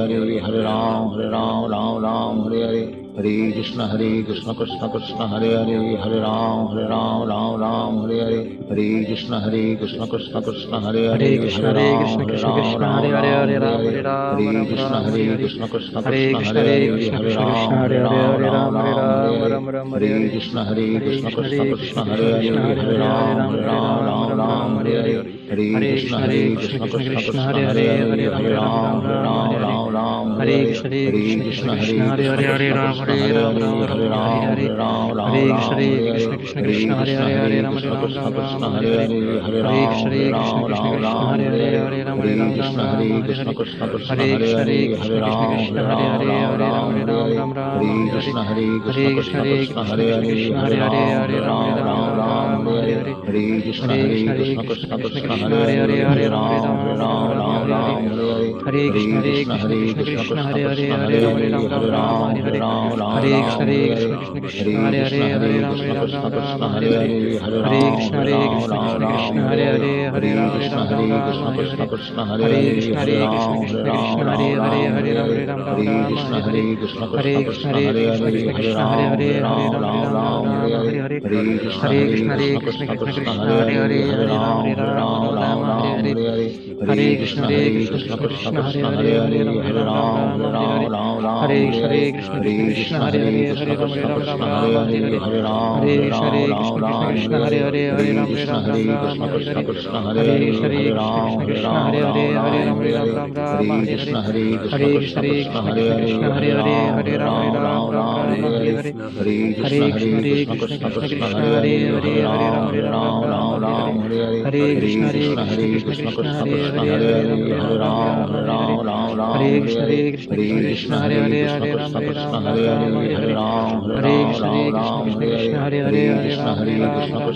S7: Hare
S3: Hare
S7: Krishna
S3: Hare
S7: Krishna Krishna Hare Hare Hare Ram Hare Ram
S3: Hare
S7: Ram Ram Hare
S3: Hare
S7: Hare
S3: Krishna
S7: Hare
S3: Krishna
S7: Krishna
S3: Krishna
S7: Hare
S3: Krishna
S7: Krishna
S3: Hare
S7: Krishna Krishna
S3: Hare
S7: Hare
S3: Hare
S7: Hare Hare Ram Hare Ram Ram Ram Hare Hare
S3: Hare
S7: Hare
S3: Krishna
S7: Krishna Hare
S3: Krishna
S7: Krishna
S3: Krishna
S7: Krishna
S3: Krishna
S7: Hare
S3: Hare
S7: Hare
S3: Hare
S7: Hare Ram
S3: Hare
S7: Ram Ram Ram Hare Hare Hare Krishna Krishna Krishna Hare Hare Hare Ram Ram Ram Ram Hare Hare Hare Krishna Krishna Krishna Hare Hare Hare Ram Ram Ram Ram Hare Hare Hare Krishna Krishna Krishna Hare Hare Hare Ram Ram Ram Ram Hare Hare Hare Krishna Krishna Hare Hare Hare Ram Ram Ram Ram Hare Hare Hare Krishna Krishna Hare Hare Hare Ram Ram Ram Ram Hare Hare Hare Krishna Krishna Hare Hare Hare Ram Ram Ram Hare Hare Hare Krishna Krishna Hare Hare Hare Ram Ram Ram Hare Hare Hare Krishna Krishna Hare Hare Hare Ram Ram Ram Hare Hare Hare Krishna Krishna Hare Hare Hare Ram Ram Ram Hare Hare Hare Krishna Krishna Hare Hare Hare Ram Ram Ram Hare Hare Hare Krishna Krishna Hare Hare Hare Ram Ram Ram Hare Hare Hare Krishna Krishna Hare Hare Hare Ram Ram Hare Hare Hare Krishna Krishna Hare Hare Hare Ram Ram Hare Hare Hare Krishna Krishna Hare Hare Hare Ram Ram Hare Hare Hare Krishna Krishna Hare Hare Hare Ram Ram Hare Hare Hare Krishna Krishna Hare Hare Hare Ram Ram Hare Hare Hare Krishna Krishna Hare Hare Hare Ram Ram Hare Hare Hare Krishna Krishna Hare Hare Hare Ram Ram Hare Hare Hare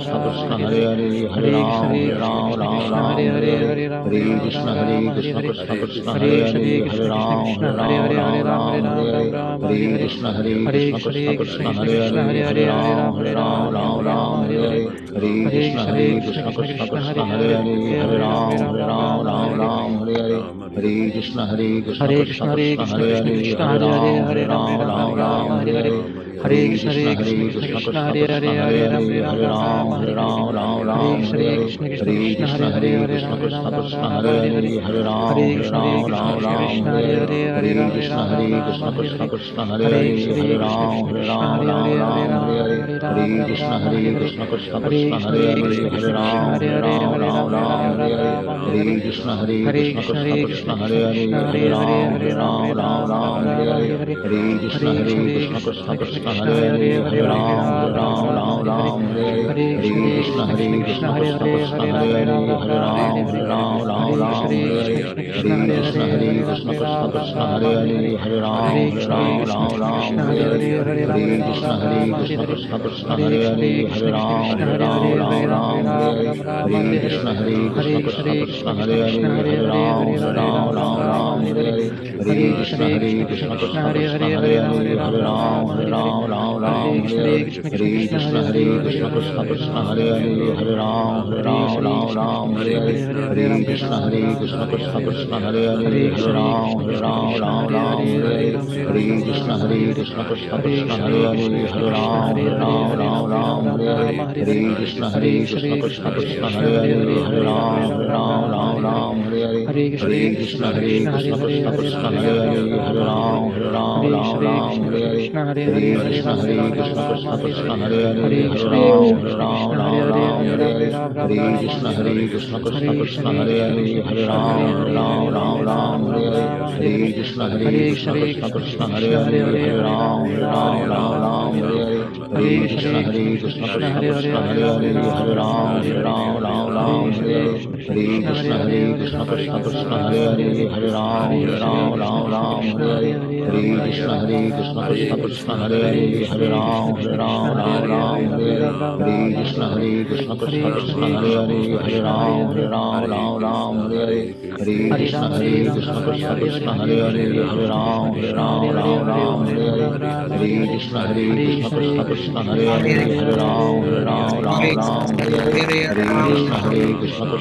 S7: Krishna Krishna Hare Hare Hare Ram Ram Hare Hare Hare Krishna Krishna Hare Hare Hare Ram Ram Hare Hare Hare Krishna Krishna Hare Hare Hare Ram Ram Hare Hare Hare Krishna Krishna Hare Hare Hare Ram Ram Hare Hare Hare Krishna Krishna Hare Hare Hare Ram Ram Hare Hare Hare Krishna Krishna Hare Hare Hare Ram Ram Hare Hare Hare Krishna Krishna Hare Hare Hare Ram Ram Hare Hare
S3: Hare Krishna
S7: Hare Krishna Krishna Hare Hare Hare Ram Ram Hare Hare Hare Krishna Krishna Hare Hare Hare Ram Ram Hare Hare Hare Krishna Krishna Hare Hare Hare Ram Ram Hare Hare Hare Krishna Krishna Hare Hare Hare Ram Ram Hare Hare Hare Krishna Hare Hare Hare Ram Ram Hare Hare Hare Krishna Krishna Hare Hare Hare Ram Hare Hare Hare Krishna Krishna Hare Hare Hare Ram Hare Hare Hare Krishna Krishna Hare Hare Ram Hare Hare Hare Krishna Krishna Hare Hare Hare Ram Hare Hare Hare Krishna Krishna Hare Hare Hare Ram Hare Hare Hare Krishna Krishna Hare Hare Hare Ram Hare Hare Hare Krishna Krishna Hare Hare Hare Ram Hare Hare Hare Krishna Krishna Hare Hare Hare Ram Hare Hare Hare Krishna Krishna Hare Hare Hare Ram Hare Hare Hare Krishna Krishna Hare Hare Hare Ram Hare Hare Hare Krishna Hare Hare Hare Ram Hare Hare Hare Krishna Krishna Hare Hare Hare Ram Hare Hare Hare Krishna Hare Hare Hare Ram Hare Hare Hare Krishna Krishna Hare Hare Hare Ram Hare Krishna Krishna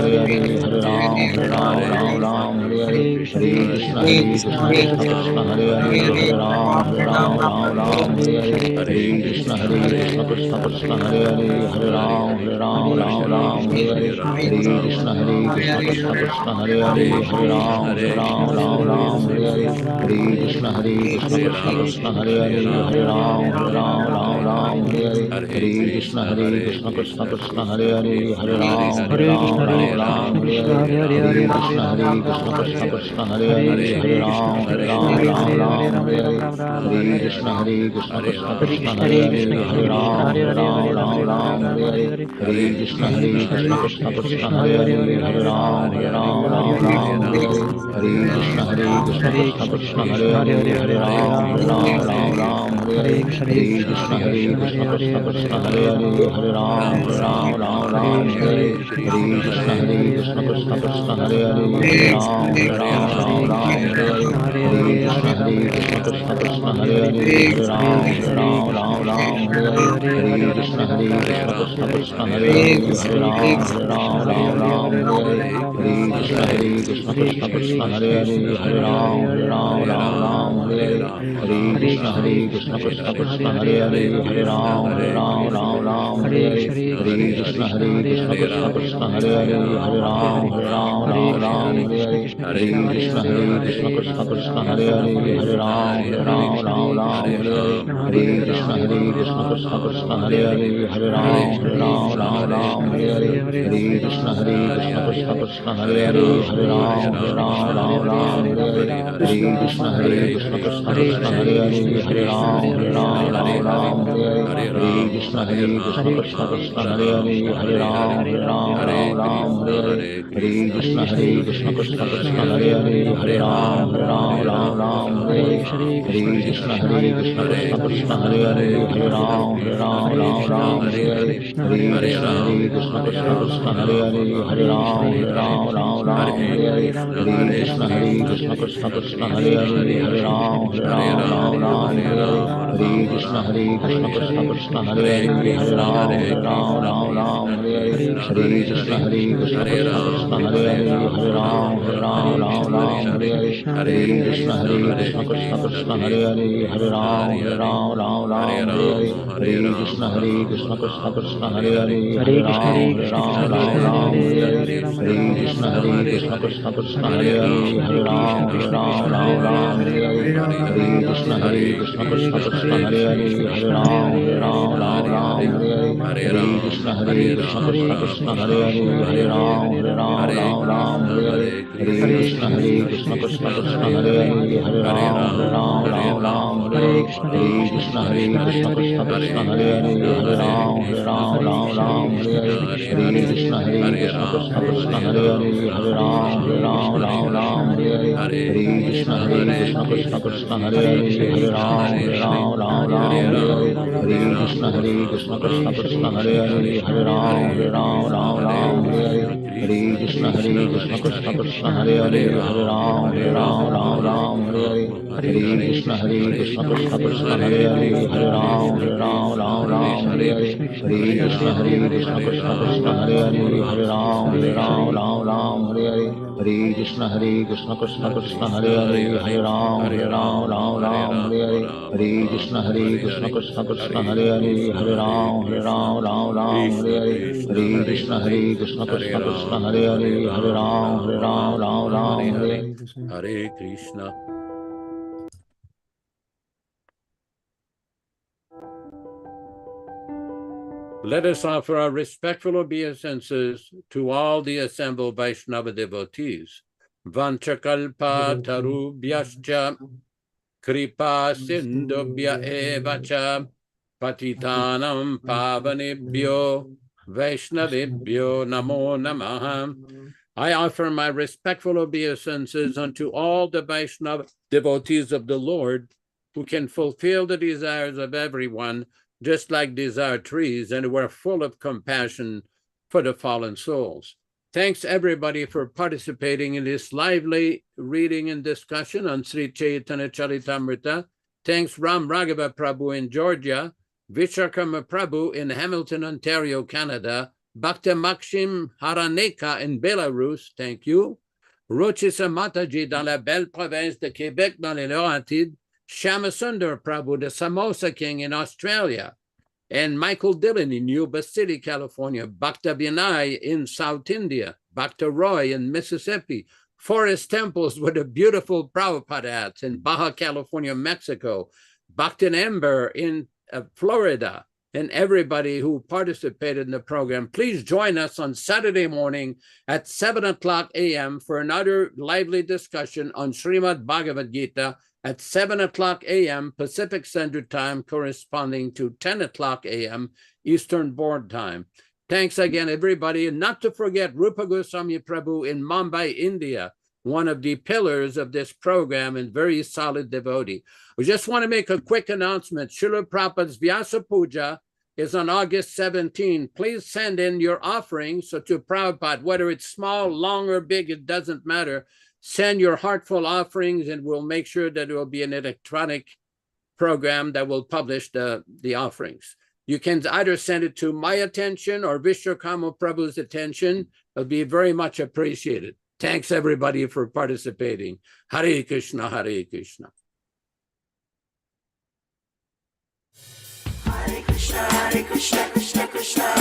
S7: Hare Hare Hare Ram Hare Krishna Hare Hare Hare Ram Hare Hare Krishna Hare Hare Hare Ram Hare Krishna Krishna Hare Hare Hare Ram Hare Hare Krishna Hare Hare Hare Ram Hare Krishna Krishna Hare Hare Hare Ram Hare Krishna Hare Hare Hare Ram Ram, Hare Hare, Hare Krishna Krishna Krishna Hare Hare, Hare Ram, Hare Krishna Ram, Hare Hare, Hare Krishna Krishna Krishna Hare Hare, Hare Ram, Hare Ram, Hare Hare, Hare Krishna Krishna Krishna Hare Hare, Hare Ram, Hare Ram, Hare Hare, Hare Krishna Krishna Krishna Hare Hare, Hare Ram, Hare Ram, Hare Hare, Hare Krishna Krishna Krishna Hare Hare, Hare Ram, Hare Ram, Hare Hare, Hare Krishna Krishna Krishna Hare Hare, Hare Ram, Hare Ram, Hare Hare, Hare Krishna Krishna Krishna Hare Hare, Hare Ram, Hare Ram, Hare Hare, Hare Krishna Krishna Krishna Hare Hare, Hare Ram, Hare Ram, Hare Hare, Hare Krishna Krishna Krishna Hare Hare, Hare Ram, Hare Ram, Hare Hare, Hare Krishna Krishna Krishna Hare Hare, Hare Ram, Hare Ram, Hare Hare, Hare Krishna Krishna Krishna Hare Hare, Hare Ram, Hare Ram, Hare Hare, Hare Krishna Krishna Krishna Hare Hare, Hare Ram, Hare Ram, Hare Hare, Hare Krishna Krishna Krishna Hare Hare, Hare Ram, Hare Ram, Hare Hare, Hare Krishna Krishna Krishna Hare Hare, Hare Ram, Hare Ram, Hare Hare, Hare Krishna Krishna Krishna Hare Hare, Hare Ram, Hare Ram, Hare Hare, Hare Krishna Krishna Krishna Hare Hare, Hare Ram, Hare Ram, Hare Hare, Hare Krishna Krishna Krishna Hare Hare, Hare Ram, Hare Ram, Hare Hare, Hare Krishna Krishna Krishna Hare Hare, Hare Ram, Hare Ram, Hare Hare, Hare Krishna Krishna Krishna Hare Hare, Hare Ram, Hare Ram, Hare Hare, Hare Krishna Krishna Krishna Hare Hare, Hare Ram, Hare Ram, Hare Hare, Hare Krishna Krishna Krishna Hare Hare, Hare Ram, Hare Ram, Hare Hare, Hare Krishna Krishna Krishna Hare Hare, Hare Ram, Hare Ram, Hare Hare, Hare Krishna Krishna Krishna Hare Hare, Hare Ram, Hare Ram, Hare Hare, Hare Krishna Krishna Krishna Hare Hare, Hare Ram, Hare Ram, Hare Hare, Hare Krishna Krishna Krishna Hare Hare, Hare Ram, Hare Ram, Hare Hare, Hare Krishna Krishna Krishna Hare Hare, Hare Ram, Hare Ram, Hare Hare, Hare Krishna Krishna Krishna Hare Hare, Hare Ram, Hare Ram, Hare Hare, Hare Krishna Krishna Krishna Hare Hare, Hare Ram, Hare Ram, Hare Hare, Hare Krishna Krishna Krishna Hare Hare, Hare Ram, Hare Ram, Hare Hare, Hare Krishna Krishna Krishna Hare Hare, Hare Ram, Hare Ram, Hare Hare, Hare Krishna Krishna Krishna Hare Hare, Hare Ram, Hare Ram, Hare Hare, Hare Krishna Krishna Krishna Hare Hare, Hare Ram, Hare Ram, Hare Hare, Hare Krishna Krishna Krishna Hare Hare, Hare Ram, Hare Ram, Hare Hare, Hare Krishna Krishna Krishna Hare Hare, Hare Ram, Hare Ram, Hare Hare, Hare Krishna Krishna Krishna Hare Hare, Hare Ram, Hare Ram, Hare Hare, Hare Krishna Krishna Krishna Hare Hare, Hare Ram, Hare Ram, Hare Hare, Hare Krishna Krishna Krishna Hare Hare, Hare Ram, Hare Ram, Hare Hare, Hare Krishna Krishna Krishna Hare Hare, Hare Ram, Hare Ram, Hare Hare, Hare Krishna Krishna Krishna Hare Hare, Hare Ram, Hare Ram, Hare Hare.
S4: Hare Krishna. Let us offer our respectful obeisances to all the assembled Vaishnava devotees. Vanchakalpa tarubhyascha kripa sindubhya evacha patitanam pavanebhyo Vaishnavebhyo namo namaha. I offer my respectful obeisances unto all the Vaishnava devotees of the Lord who can fulfill the desires of everyone, just like these are trees, and we're full of compassion for the fallen souls. Thanks everybody for participating in this lively reading and discussion on Sri Chaitanya Charitamrita. Thanks Ram Raghava Prabhu in Georgia, Vishwakarma Prabhu in Hamilton, Ontario, Canada, Bhakta Maxim Haraneka in Belarus, thank you. Rochisa Mataji dans la belle province de Québec dans les Laurentides, Shamasundar Prabhu, the Samosa King in Australia, and Michael Dillon in Yuba City, California, Bhakta Vinay in South India, Bhakta Roy in Mississippi, Forest Temples with the beautiful Prabhupada hats in Baja California, Mexico, Bhakta Ember in Florida, and everybody who participated in the program. Please join us on Saturday morning at 7 o'clock a.m. for another lively discussion on Srimad Bhagavad Gita at 7 o'clock a.m. Pacific Standard Time, corresponding to 10 o'clock a.m. Eastern Board Time. Thanks again, everybody. And not to forget Rupa Goswami Prabhu in Mumbai, India, one of the pillars of this program and very solid devotee. We just want to make a quick announcement. Srila Prabhupada's Vyasa Puja is on August 17. Please send in your offerings to Prabhupada, whether it's small, long, or big, it doesn't matter. Send your heartful offerings and we'll make sure that it will be an electronic program that will publish the offerings. You can either send it to my attention or Vishwakarma Prabhu's attention. It'll be very much appreciated. Thanks, everybody, for participating. Hare Krishna, Hare Krishna.
S8: Hare Krishna, Krishna Krishna.